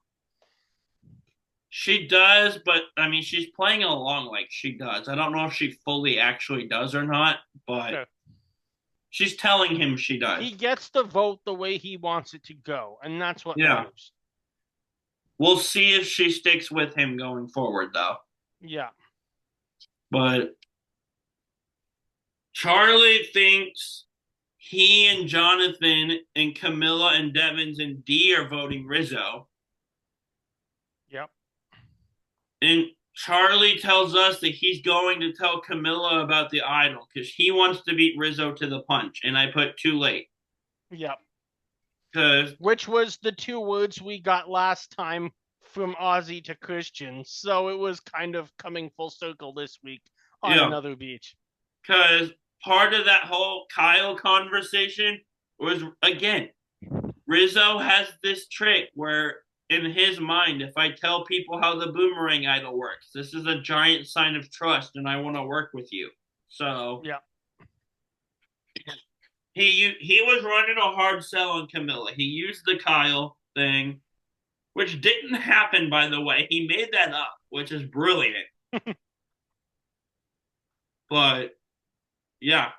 She does, but I mean, she's playing along like she does. I don't know if she fully actually does or not, but Okay. she's telling him she He does. gets the vote the way he wants it to go, and that's what Yeah. matters. We'll see if she sticks with him going forward, though. Yeah. But Charlie thinks he and Jonathan and Kamilla and Devins and Dee are voting Rizzo. Yep. And Charlie tells us that he's going to tell Kamilla about the idol because he wants to beat Rizzo to the punch. And I put too late. Yep. Because, Which was the two words we got last time from Ozzy to Christian. So it was kind of coming full circle this week on yeah, another beach. because part of that whole Kyle conversation was, again, Rizzo has this trick where in his mind, if I tell people how the boomerang idol works, this is a giant sign of trust and I want to work with you. So Yeah. he was running a hard sell on Kamilla. He used the Kyle thing, which didn't happen, by the way. He made that up, which is brilliant. But yeah,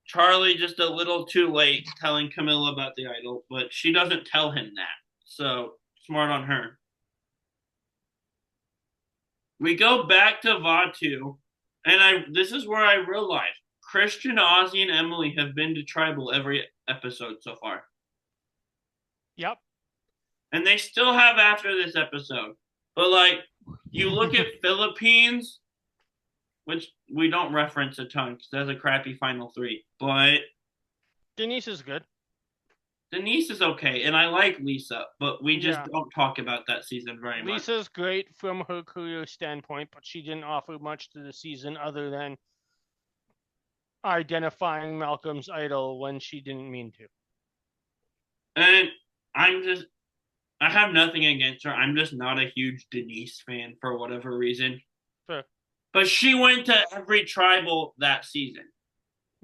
Charlie just a little too late telling Kamilla about the idol, but she doesn't tell him that. So smart on her. We go back to Vatu, and this is where I realized Christian, Ozzy, and Emily have been to tribal every episode so far. Yep. And they still have after this episode. But like you look at Philippines, which we don't reference a ton because that's a crappy final three. But Denise is good. Denise is okay, and I like Lisa, but we just Yeah. don't talk about that season very much. Lisa's great from her career standpoint, but she didn't offer much to the season other than identifying Malcolm's idol when she didn't mean to. And I have nothing against her. I'm just not a huge Denise fan for whatever reason. Fair. But she went to every tribal that season.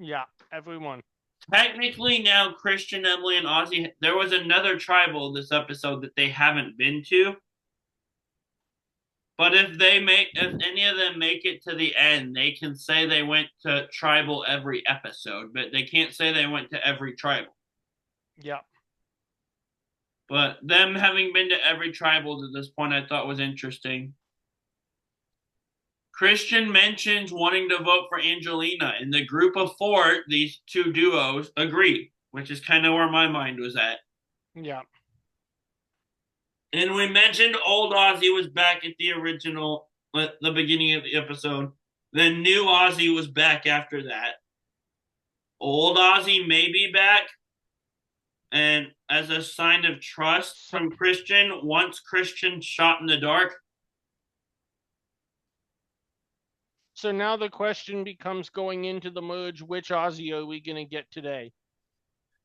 Yeah, everyone. Technically, now Christian, Emily, and Ozzy, there was another tribal this episode that they haven't been to. But if any of them make it to the end, they can say they went to tribal every episode, but they can't say they went to every tribal. Yeah. But them having been to every tribal to this point, I thought was interesting. Christian mentions wanting to vote for Angelina, and the group of four, these two duos, agree, which is kind of where my mind was at. Yeah. And we mentioned old Ozzy was back at the original, at the beginning of the episode. Then new Ozzy was back after that. Old Ozzy may be back. And as a sign of trust from Christian, once Christian shot in the dark. So now the question becomes going into the merge, which Ozzy are we going to get today?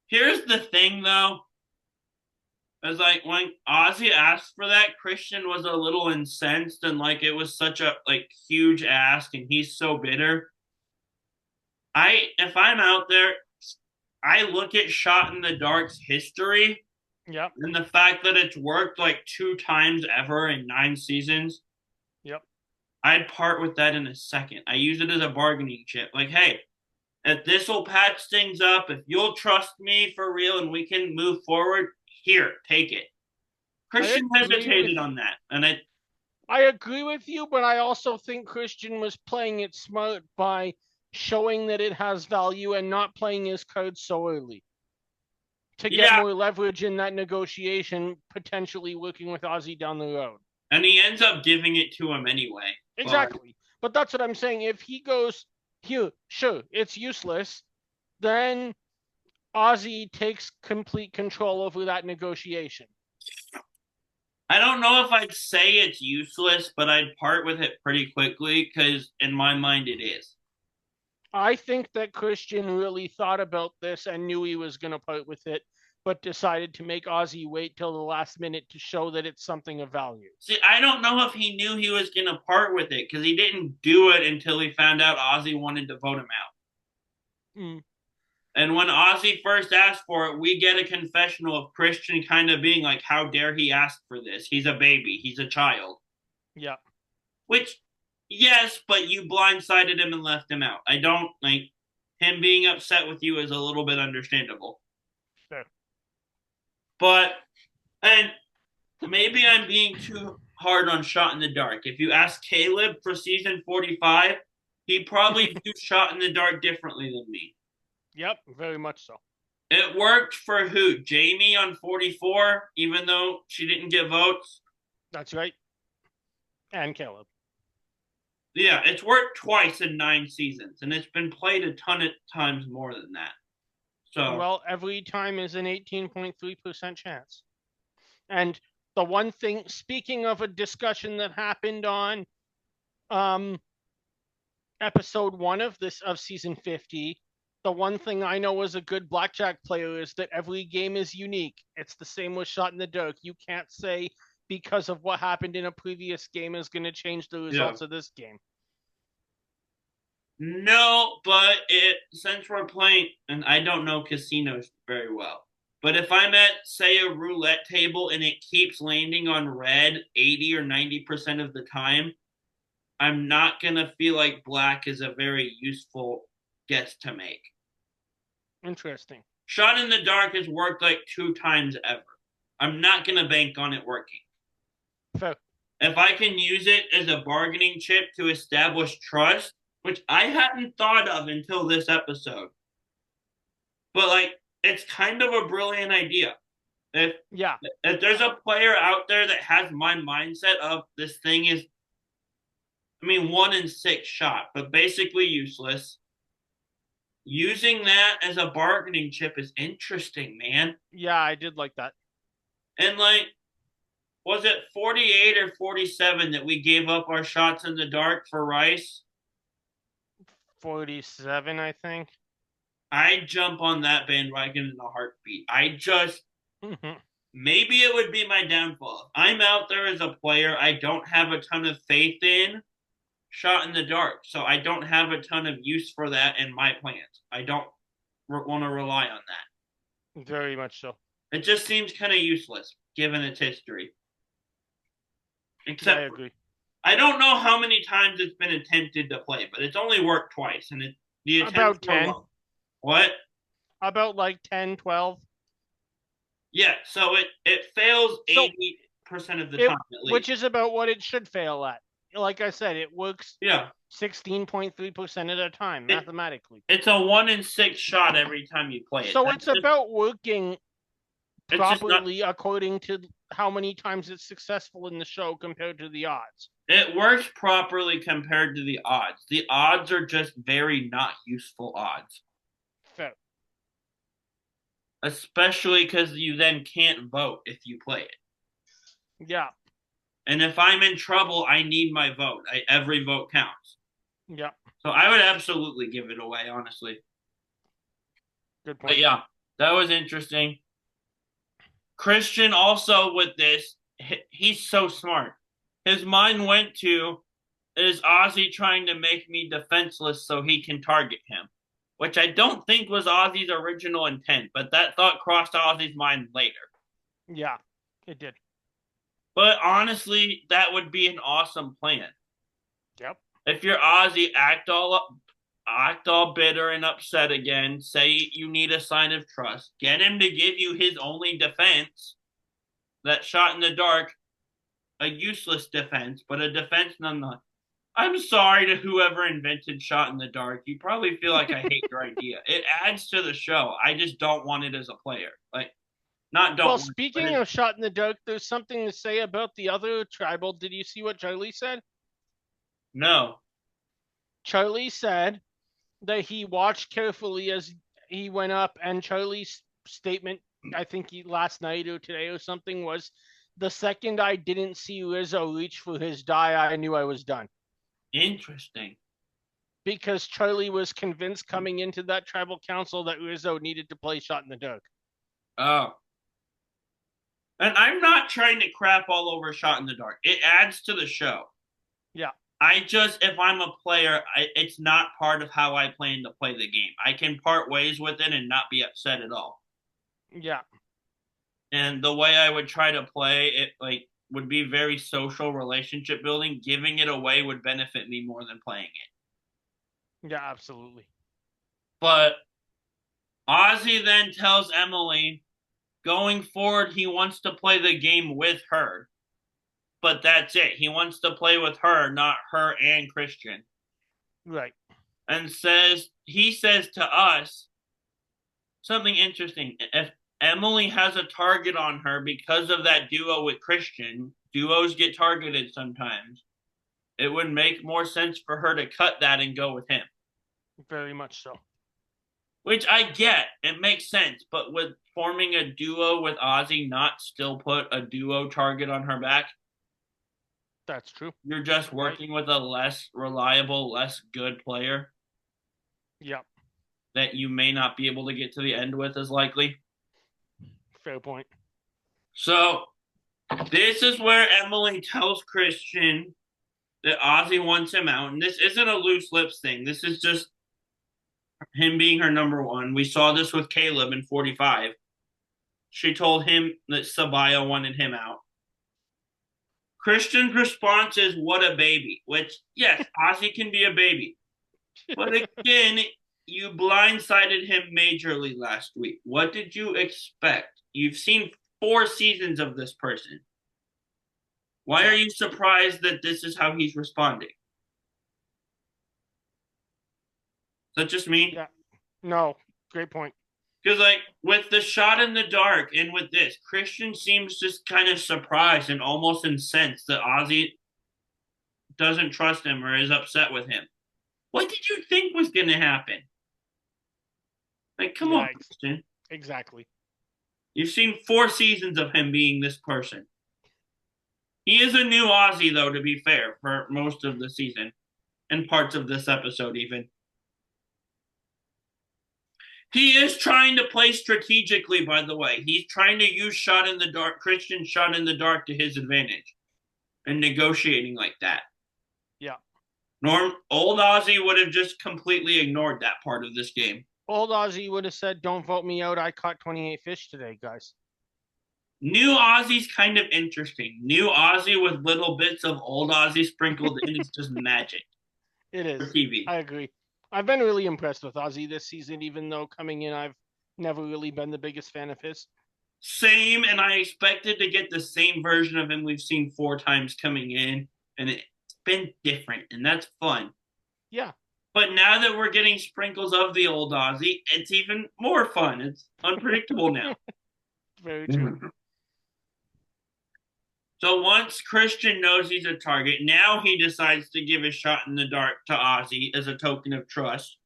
Here's the thing, though. It's like when Ozzy asked for that, Christian was a little incensed and like it was such a like huge ask and he's so bitter. If I'm out there, I look at Shot in the Dark's history. Yep. And the fact that it's worked like 2 times ever in 9 seasons. Yep. I'd part with that in a second. I use it as a bargaining chip. Like, hey, if this will patch things up, if you'll trust me for real and we can move forward, here, take it. Christian hesitated on that. And I agree with you, but I also think Christian was playing it smart by showing that it has value and not playing his cards so early to get more leverage in that negotiation, potentially working with Ozzy down the road. And he ends up giving it to him anyway. Exactly. But that's what I'm saying. If he goes, here, sure, it's useless. Then Ozzy takes complete control over that negotiation. I don't know if I'd say it's useless, but I'd part with it pretty quickly because in my mind it is. I think that Christian really thought about this and knew he was going to part with it, but decided to make Ozzy wait till the last minute to show that it's something of value. See, I don't know if he knew he was going to part with it because he didn't do it until he found out Ozzy wanted to vote him out. Mm, And when Ozzy first asked for it, we get a confessional of Christian kind of being like, how dare he ask for this? He's a baby, he's a child. yeah. Which, yes, but you blindsided him and left him out. I don't like him being upset with you is a little bit understandable. Sure. But, and maybe I'm being too hard on Shot in the Dark. If you ask Caleb for season 45, he probably views Shot in the Dark differently than me. Yep, very much so. It worked for who? Jamie on 44, even though she didn't get votes? That's right. And Caleb. Yeah, it's worked twice in 9 seasons, and it's been played a ton of times more than that. So, Well, every time is an 18.3% chance. And the one thing, speaking of a discussion that happened on episode 1 of season 50, the one thing I know as a good blackjack player is that every game is unique. It's the same with Shot in the Dark. You can't say because of what happened in a previous game is going to change the results of this game. no, but since we're playing, and I don't know casinos very well, but if I'm at, say, a roulette table and it keeps landing on red 80 or 90% of the time, I'm not going to feel like black is a very useful guess to make. Interesting. Shot in the Dark has worked like 2 times ever. I'm not going to bank on it working. Fair. If I can use it as a bargaining chip to establish trust, which I hadn't thought of until this episode, but like it's kind of a brilliant idea. If Yeah. if there's a player out there that has my mindset of this thing is, I mean, 1 in 6 shot, but basically useless. Using that as a bargaining chip is interesting, man. Yeah, I did like that. And like, was it 48 or 47 that we gave up our shots in the dark for Rice? 47, I think. I'd jump on that bandwagon in a heartbeat. Maybe it would be my downfall. If I'm out there as a player, I don't have a ton of faith in Shot in the Dark. So I don't have a ton of use for that in my plans. I don't want to rely on that. Very much so. It just seems kind of useless given its history. Except I agree. I don't know how many times it's been attempted to play, but it's only worked twice, and the About 10. What? About like 10, 12. Yeah, so it fails 80% of the time at least. Which is about what it should fail at. Like I said, it works 16.3% of the time, mathematically. It's a 1 in 6 shot every time you play it. So it's about working properly according to how many times it's successful in the show compared to the odds. It works properly compared to the odds. The odds are just very not useful odds. Fair. Especially because you then can't vote if you play it. Yeah. And if I'm in trouble, I need my vote. Every vote counts. Yeah. So I would absolutely give it away, honestly. Good point. But yeah, that was interesting. Christian also with this, he's so smart. His mind went to, is Ozzy trying to make me defenseless so he can target him? Which I don't think was Ozzy's original intent, but that thought crossed Ozzy's mind later. Yeah, it did. But honestly, that would be an awesome plan. Yep. If you're Ozzy, act all bitter and upset again. Say you need a sign of trust. Get him to give you his only defense. That Shot in the Dark, a useless defense, but a defense nonetheless. I'm sorry to whoever invented Shot in the Dark. You probably feel like I hate your idea. It adds to the show. I just don't want it as a player. Like, not don't. Well, speaking of Shot in the Dark, there's something to say about the other tribal. Did you see what Charlie said? No. Charlie said that he watched carefully as he went up, and Charlie's statement, I think last night or today or something, was the second I didn't see Rizzo reach for his die, I knew I was done. Interesting. Because Charlie was convinced coming into that tribal council that Rizzo needed to play shot in the dark. Oh. And I'm not trying to crap all over Shot in the Dark. It adds to the show. Yeah. If I'm a player, it's not part of how I plan to play the game. I can part ways with it and not be upset at all. Yeah. And the way I would try to play it, like, would be very social relationship building. Giving it away would benefit me more than playing it. Yeah, absolutely. But Ozzy then tells Emily going forward, he wants to play the game with her. But that's it. He wants to play with her, not her and Christian. Right. And he says to us something interesting. If Emily has a target on her because of that duo with Christian, duos get targeted sometimes. It would make more sense for her to cut that and go with him. Very much so. Which I get. It makes sense. But would forming a duo with Ozzy not still put a duo target on her back? That's true. You're just working with a less reliable, less good player. Yeah. That you may not be able to get to the end with as likely. Fair point. So this is where Emily tells Christian that Ozzy wants him out. And this isn't a loose lips thing. This is just him being her number one. We saw this with Caleb in 45. She told him that Sabaya wanted him out. Christian's response is, what a baby. Which, yes, Ozzy can be a baby. But again, you blindsided him majorly last week. What did you expect? You've seen 4 seasons of this person. Why are you surprised that this is how he's responding? Is that just me? Yeah. No, great point. Because, like, with the shot in the dark and with this, Christian seems just kind of surprised and almost incensed that Ozzy doesn't trust him or is upset with him. What did you think was going to happen? Like, come on, Christian. Exactly. You've seen 4 seasons of him being this person. He is a new Ozzy, though, to be fair, for most of the season and parts of this episode, even. He is trying to play strategically, by the way. He's trying to use shot in the dark, Christian shot in the dark to his advantage and negotiating like that. Yeah. Old Ozzy would have just completely ignored that part of this game. Old Ozzy would have said, don't vote me out. I caught 28 fish today, guys. New Ozzy's kind of interesting. New Ozzy with little bits of old Ozzy sprinkled in is just magic. It is. For TV. I agree. I've been really impressed with Ozzy this season, even though coming in, I've never really been the biggest fan of his. Same, and I expected to get the same version of him we've seen 4 times coming in, and it's been different, and that's fun. Yeah. But now that we're getting sprinkles of the old Ozzy, it's even more fun. It's unpredictable now. Very true. So once Christian knows he's a target, now he decides to give a shot in the dark to Ozzy as a token of trust.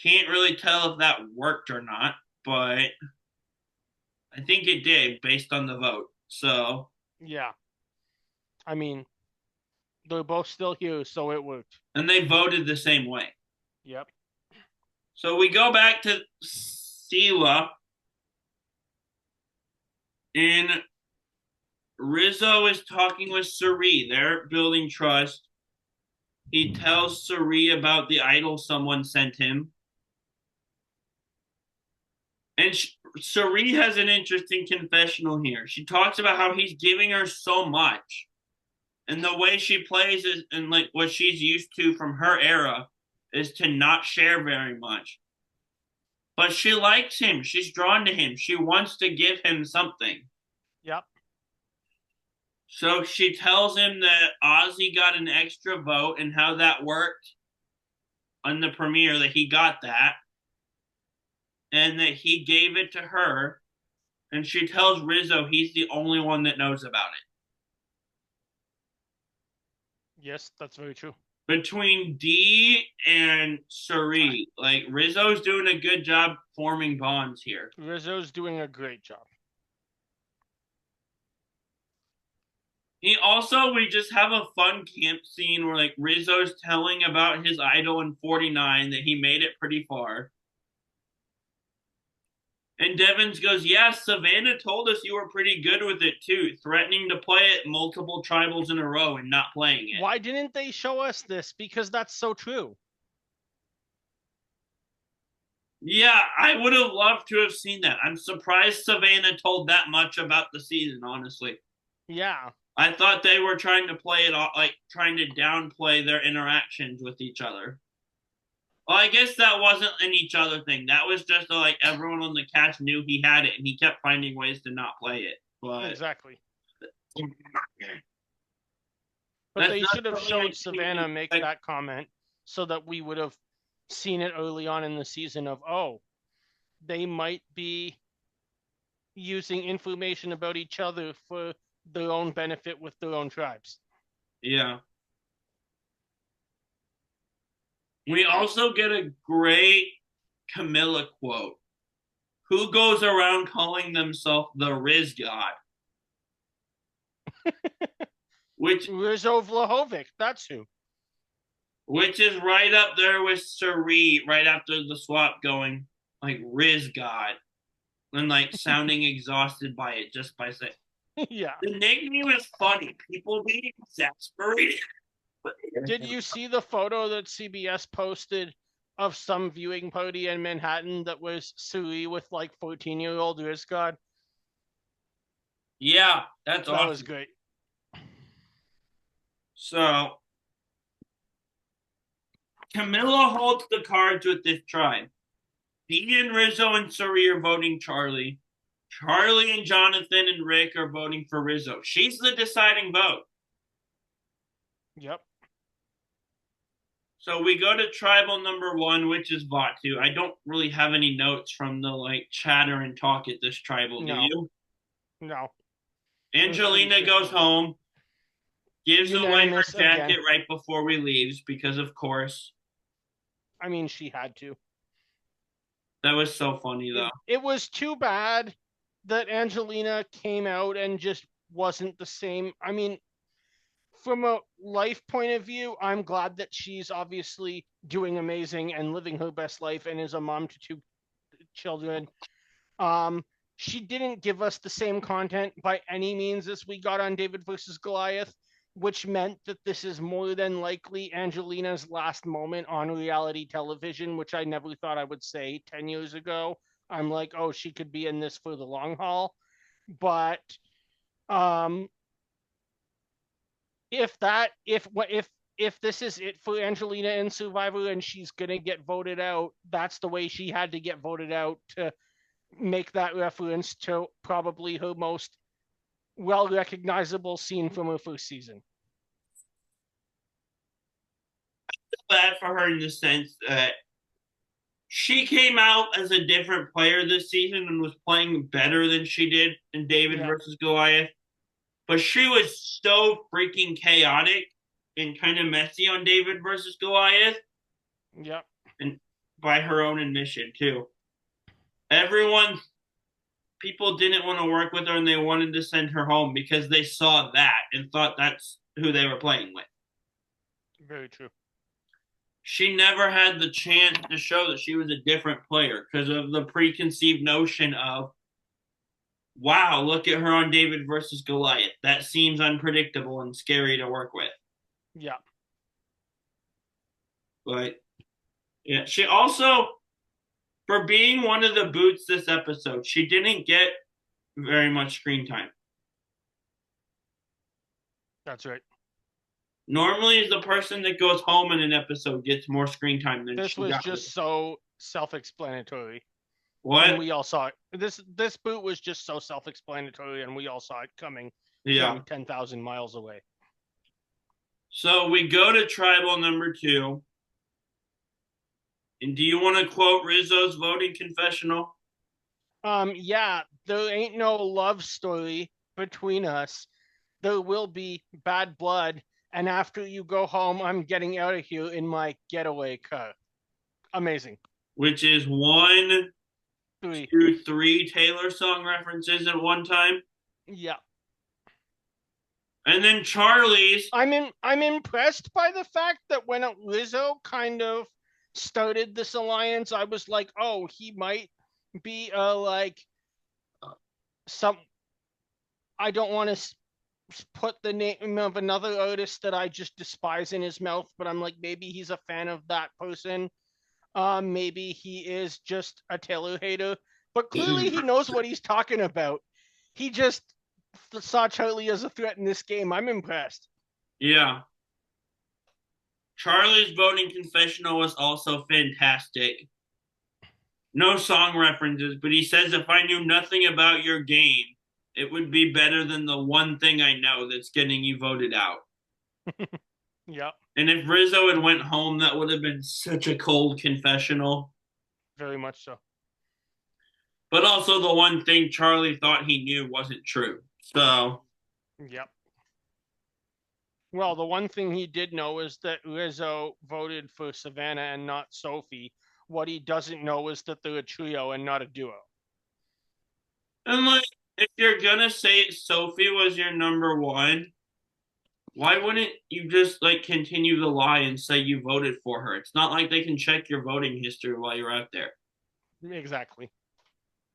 Can't really tell if that worked or not, but I think it did based on the vote. So yeah. I mean, they're both still here, so it worked. And they voted the same way. Yep. So we go back to Sela. And Rizzo is talking with Suri. They're building trust. He tells Suri about the idol someone sent him. And Suri has an interesting confessional here. She talks about how he's giving her so much. And the way she plays is, and like what she's used to from her era, is to not share very much. But she likes him. She's drawn to him. She wants to give him something. Yep. So she tells him that Ozzy got an extra vote and how that worked on the premiere, that he got that. And that he gave it to her. And she tells Rizzo he's the only one that knows about it. Yes, that's very true. Between Dee and Suri. Like Rizzo's doing a good job forming bonds here. Rizzo's doing a great job. We just have a fun camp scene where like Rizzo's telling about his idol in 49 that he made it pretty far. And Devins goes, yeah, Savannah told us you were pretty good with it too, threatening to play it multiple tribals in a row and not playing it. Why didn't they show us this? Because that's so true. Yeah, I would have loved to have seen that. I'm surprised Savannah told that much about the season, honestly. Yeah. I thought they were trying to play it off, like trying to downplay their interactions with each other. Well, I guess that wasn't an each other thing. That was just like everyone on the cast knew he had it, and he kept finding ways to not play it. But exactly. But they should have showed Savannah make that comment so that we would have seen it early on in the season of, oh, they might be using information about each other for their own benefit with their own tribes. Yeah. We also get a great Kamilla quote. Who goes around calling themselves the Riz God? Which Rizzo Vlahovic, that's who. Which is right up there with Suri right after the swap going like Riz God. And like sounding exhausted by it just by saying yeah. the nickname is funny. People being exasperated. Did you see the photo that CBS posted of some viewing party in Manhattan that was Suri with like 14-year-old Riz God? Yeah, that's awesome. That was great. So Kamilla holds the cards with this tribe. Dee and Rizzo and Suri are voting Charlie. Charlie and Jonathan and Rick are voting for Rizzo. She's the deciding vote. Yep. So we go to tribal number 1, which is Vatu. I don't really have any notes from the like chatter and talk at this tribal, do you? No. Angelina goes home, gives away her jacket again. right before we leaves because of course. I mean, she had to. That was so funny though. It was too bad that Angelina came out and just wasn't the same. I mean, from a life point of view, I'm glad that she's obviously doing amazing and living her best life and is a mom to 2 children. She didn't give us the same content by any means as we got on David versus Goliath, which meant that this is more than likely Angelina's last moment on reality television, which I never thought I would say 10 years ago. I'm like, oh, she could be in this for the long haul. But if this is it for Angelina in Survivor and she's gonna get voted out, that's the way she had to get voted out to make that reference to probably her most well recognizable scene from her first season. I feel bad for her in the sense that she came out as a different player this season and was playing better than she did in David versus Goliath. But she was so freaking chaotic and kind of messy on David versus Goliath. Yep. And by her own admission, too. People didn't want to work with her and they wanted to send her home because they saw that and thought that's who they were playing with. Very true. She never had the chance to show that she was a different player because of the preconceived notion of, wow, look at her on David versus Goliath. That seems unpredictable and scary to work with. Yeah. But, yeah, she also, for being one of the boots this episode, she didn't get very much screen time. That's right. Normally, the person that goes home in an episode gets more screen time than this was just so self-explanatory. What? And we all saw it. This boot was just so self-explanatory, and we all saw it coming from 10,000 miles away. So we go to tribal number 2. And do you want to quote Rizzo's voting confessional? Yeah, there ain't no love story between us. There will be bad blood, And after you go home, I'm getting out of here in my getaway car. Amazing. which is one, Three. two, three Taylor song references at one time. Yeah. And then Charlie's. I'm impressed by the fact that when Rizzo kind of started this alliance, I was like, oh, he might be some. I don't want to put the name of another artist that I just despise in his mouth, but I'm like, maybe he's a fan of that person. Maybe he is just a Taylor hater, but clearly he knows what he's talking about. He just saw Charlie as a threat in this game. I'm impressed. Yeah. Charlie's voting confessional was also fantastic. No song references, but he says if I knew nothing about your game, it would be better than the one thing I know that's getting you voted out. Yeah. And if Rizzo had went home, that would have been such a cold confessional. Very much so. But also the one thing Charlie thought he knew wasn't true. So. Yep. Well, the one thing he did know is that Rizzo voted for Savannah and not Sophie. What he doesn't know is that they're a trio and not a duo. And like, if you're gonna say Sophie was your number one, why wouldn't you just like continue the lie and say you voted for her? It's not like they can check your voting history while you're out there. Exactly.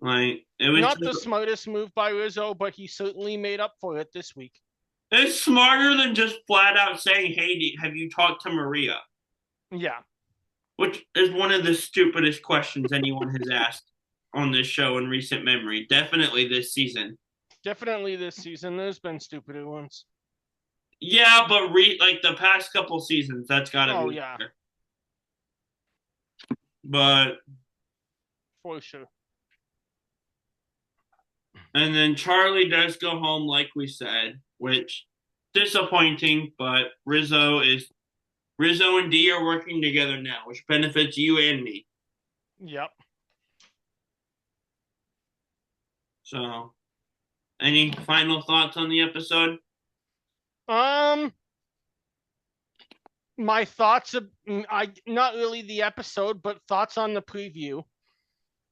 Like it was not just, the smartest move by Rizzo, but he certainly made up for it this week. it's smarter than just flat out saying, "Hey, have you talked to Maria?" Yeah. Which is one of the stupidest questions anyone has asked on this show in recent memory. Definitely this season. Definitely this season. There's been stupider ones. Yeah, but like the past couple seasons, that's got to Oh be yeah, there. But for sure. and then Charlie does go home, like we said, which disappointing. But Rizzo and D are working together now, which benefits you and me. Yep. So, any final thoughts on the episode? My thoughts of I not really the episode, but thoughts on the preview.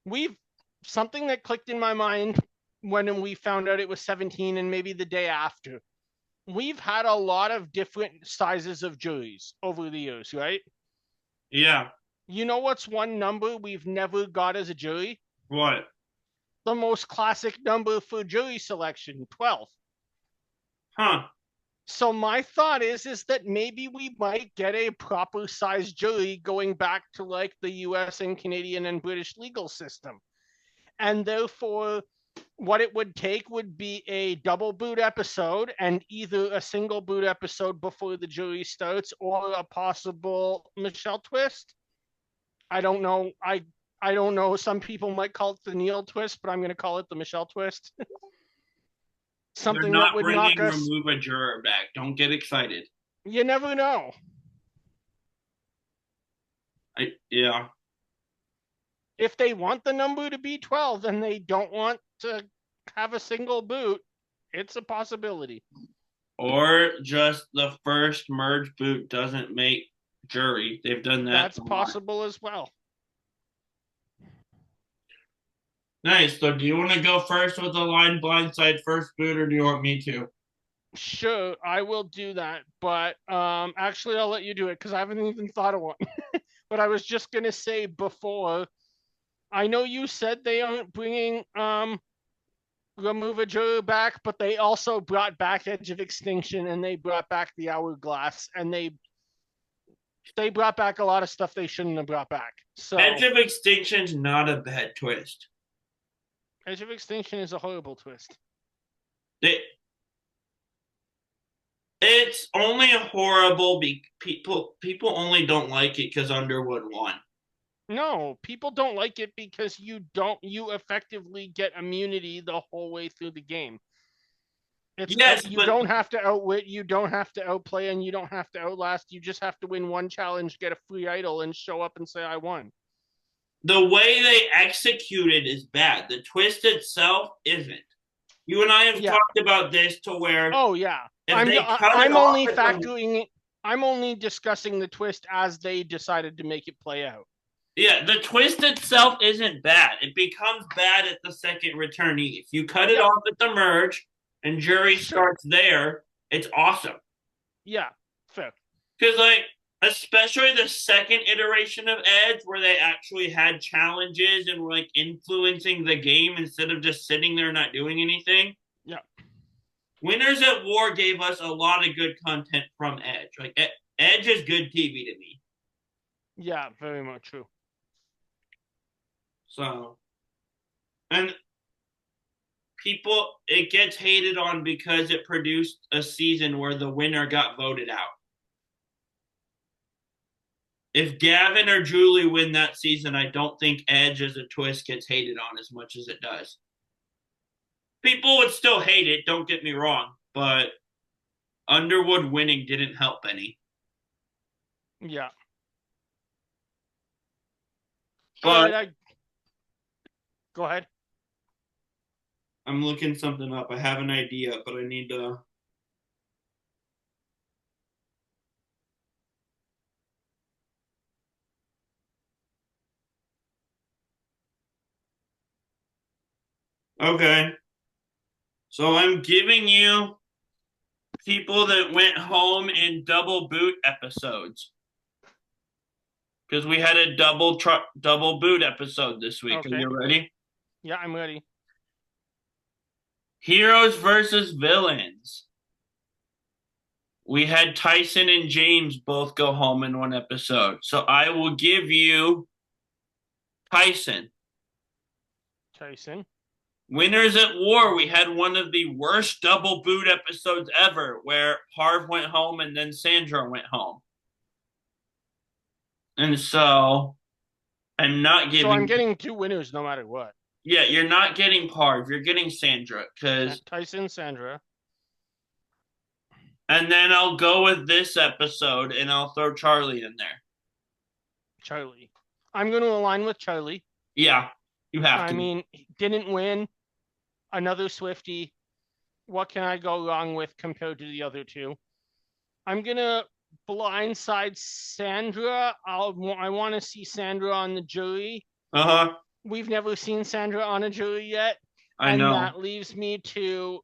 We've something that clicked in my mind when we found out it was 17 and maybe the day after. We've had a lot of different sizes of juries over the years, right? Yeah. You know what's one number we've never got as a jury? What? The most classic number for jury selection, 12. Huh. So my thought is that maybe we might get a proper sized jury going back to like the US and Canadian and British legal system. And therefore what it would take would be a double boot episode and either a single boot episode before the jury starts or a possible Michelle twist. I don't know. I don't know. Some people might call it the Neil twist, but I'm going to call it the Michelle twist. They're Something that not would knock bringing us. remove a juror back. Don't get excited. You never know. Yeah. If they want the number to be 12 and they don't want to have a single boot, it's a possibility. Or just the first merge boot doesn't make jury. They've done that. That's possible as well. Nice. So do you want to go first with the line blindside first boot, or do you want me to? Sure, I will do that. But actually, I'll let you do it because I haven't even thought of one. But I was just going to say before, I know you said they aren't bringing Remove a Juror back, but they also brought back Edge of Extinction and they brought back the Hourglass and they brought back a lot of stuff they shouldn't have brought back. So Edge of Extinction's not a bad twist. Edge of Extinction is a horrible twist. It's only horrible people only don't like it because Underwood won. No, people don't like it because you effectively get immunity the whole way through the game. You don't have to outwit, you don't have to outplay, and you don't have to outlast. You just have to win one challenge, get a free idol, and show up and say, I won. The way they execute it is bad. The twist itself isn't. You and I have Yeah. talked about this to where Oh yeah. if I'm they cut it I'm off only at the factoring it. I'm only discussing the twist as they decided to make it play out. yeah, the twist itself isn't bad. It becomes bad at the second returnee. If you cut it Yeah, off at the merge and jury sure. starts there, it's awesome. Yeah, fair. Because like especially the second iteration of Edge where they actually had challenges and were like influencing the game instead of just sitting there not doing anything. Yeah, Winners at War gave us a lot of good content from Edge. Like Edge is good TV to me. yeah, very much true. So and people it gets hated on because it produced a season where the winner got voted out. If Gavin or Julie win that season, I don't think Edge as a twist gets hated on as much as it does. People would still hate it, don't get me wrong, but Underwood winning didn't help any. Yeah. All But right, I go ahead. I'm looking something up. I have an idea, but I need to. Okay. So I'm giving you people that went home in double boot episodes because we had a double boot episode this week. Are Okay. you ready? Yeah, I'm ready. Heroes versus villains. We had Tyson and James both go home in one episode. So I will give you Tyson. Tyson. Winners at War, we had one of the worst double boot episodes ever where Harv went home and then Sandra went home. And so I'm not So I'm giving. getting two winners no matter what. Yeah, you're not getting Harv. You're getting Sandra. Tyson, Sandra. And then I'll go with this episode and I'll throw Charlie in there. Charlie. I'm going to align with Charlie. Yeah, you have I to. mean, didn't win. Another Swifty. What can I go wrong with compared to the other two? I'm going to blindside Sandra. I want to see Sandra on the jury. Uh huh. We've never seen Sandra on a jury yet. I And know. that leaves me to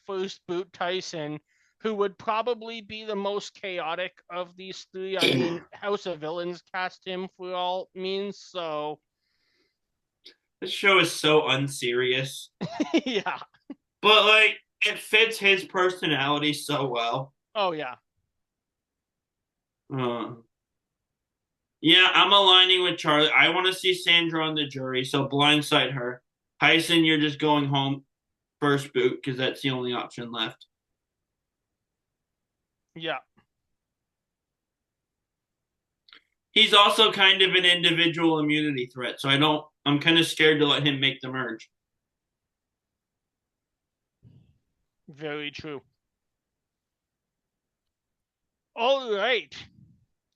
first boot Tyson, who would probably be the most chaotic of these three. I mean, House of Villains cast him for all means, so This show is so unserious, yeah. but like it fits his personality so well. Oh yeah. Uh, yeah, I'm aligning with Charlie. I want to see Sandra on the jury, so blindside her. Tyson, you're just going home first boot because that's the only option left. Yeah. He's also kind of an individual immunity threat, so I'm kind of scared to let him make the merge. Very true. All right.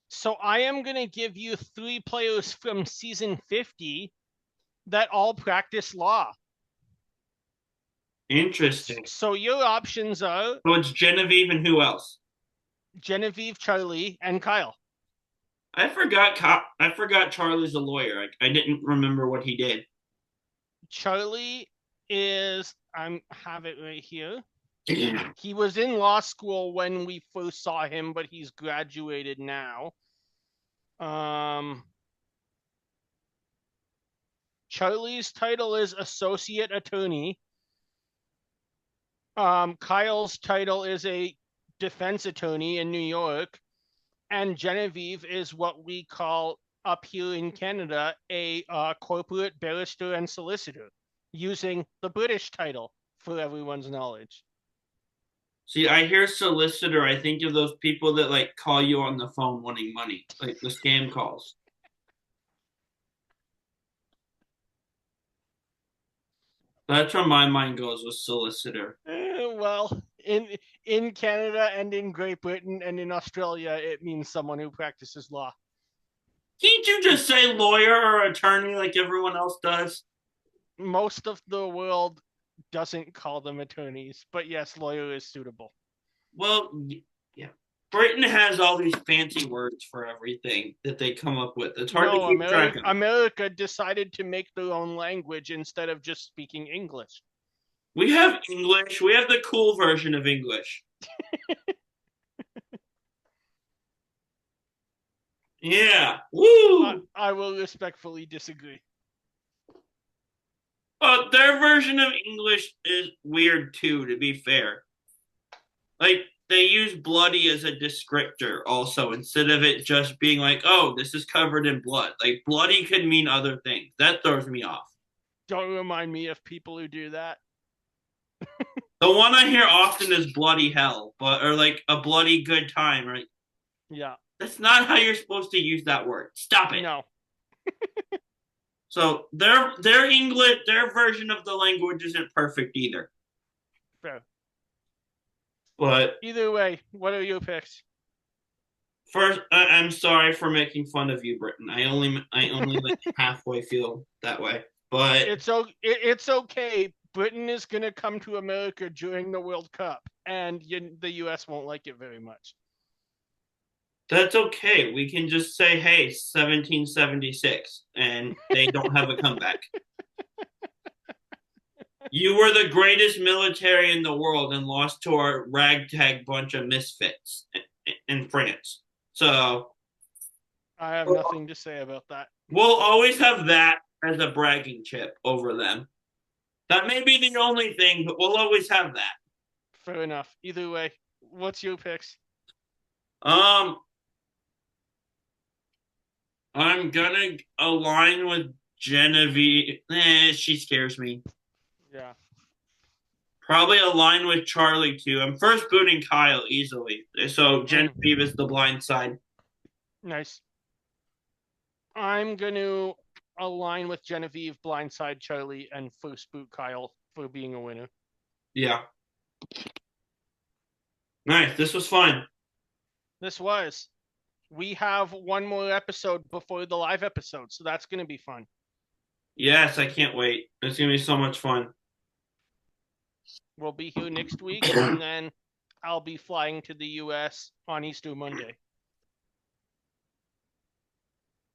So I am going to give you three players from season 50 that all practice law. Interesting. So your options are So it's Genevieve and who else? Genevieve, Charlie, and Kyle. I forgot Charlie's a lawyer. I didn't remember what he did. Charlie is I have it right here. He was in law school when we first saw him, but he's graduated now. Charlie's title is associate attorney. Kyle's title is a defense attorney in New York, and Genevieve is what we call up here in Canada a corporate barrister and solicitor, using the British title for everyone's knowledge. See, I hear solicitor. I think of those people that like call you on the phone wanting money, like the scam calls. That's where my mind goes with solicitor. Well, in Canada and in Great Britain and in Australia, it means someone who practices law. Can't you just say lawyer or attorney like everyone else does? Most of the world doesn't call them attorneys, but yes, lawyer is suitable. Well, yeah. Britain has all these fancy words for everything that they come up with. It's hard to No, keep track of. America decided to make their own language instead of just speaking English. We have English. We have the cool version of English. Yeah. Woo! I will respectfully disagree. But their version of English is weird too, to be fair. Like, they use bloody as a descriptor also, instead of it just being like, oh, this is covered in blood. Like, bloody could mean other things. That throws me off. Don't remind me of people who do that. The one I hear often is bloody hell, or like a bloody good time, right? Yeah. That's not how you're supposed to use that word. Stop it. No. So their English, their version of the language isn't perfect either. Fair. But either way, what are your picks? First, I'm sorry for making fun of you, Britain. I only like halfway feel that way, but it's okay. Britain is gonna come to America during the World Cup, and the U.S. won't like it very much. That's okay. We can just say, "Hey, 1776," and they don't have a comeback. You were the greatest military in the world and lost to our ragtag bunch of misfits in France. So I have nothing to say about that. We'll always have that as a bragging chip over them. That may be the only thing, but we'll always have that. Fair enough. Either way, what's your picks? I'm gonna align with Genevieve. She scares me. Yeah. Probably align with Charlie too. I'm first booting Kyle easily. So Genevieve is the blind side. Nice. I'm gonna align with Genevieve, blindside Charlie, and first boot Kyle for being a winner. Yeah. Nice. This was fun. This was. We have one more episode before the live episode, so that's gonna be fun. Yes, I can't wait. It's gonna be so much fun. We'll be here next week, and then I'll be flying to the U.S. on Easter Monday.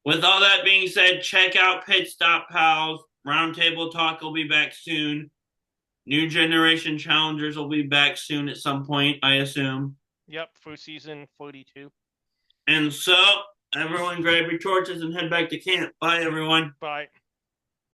With all that being said, check out Pit Stop Pals. Roundtable Talk will be back soon. New Generation Challengers will be back soon at some point, I assume. Yep, for season 42. And so, everyone grab your torches and head back to camp. Bye, everyone. Bye.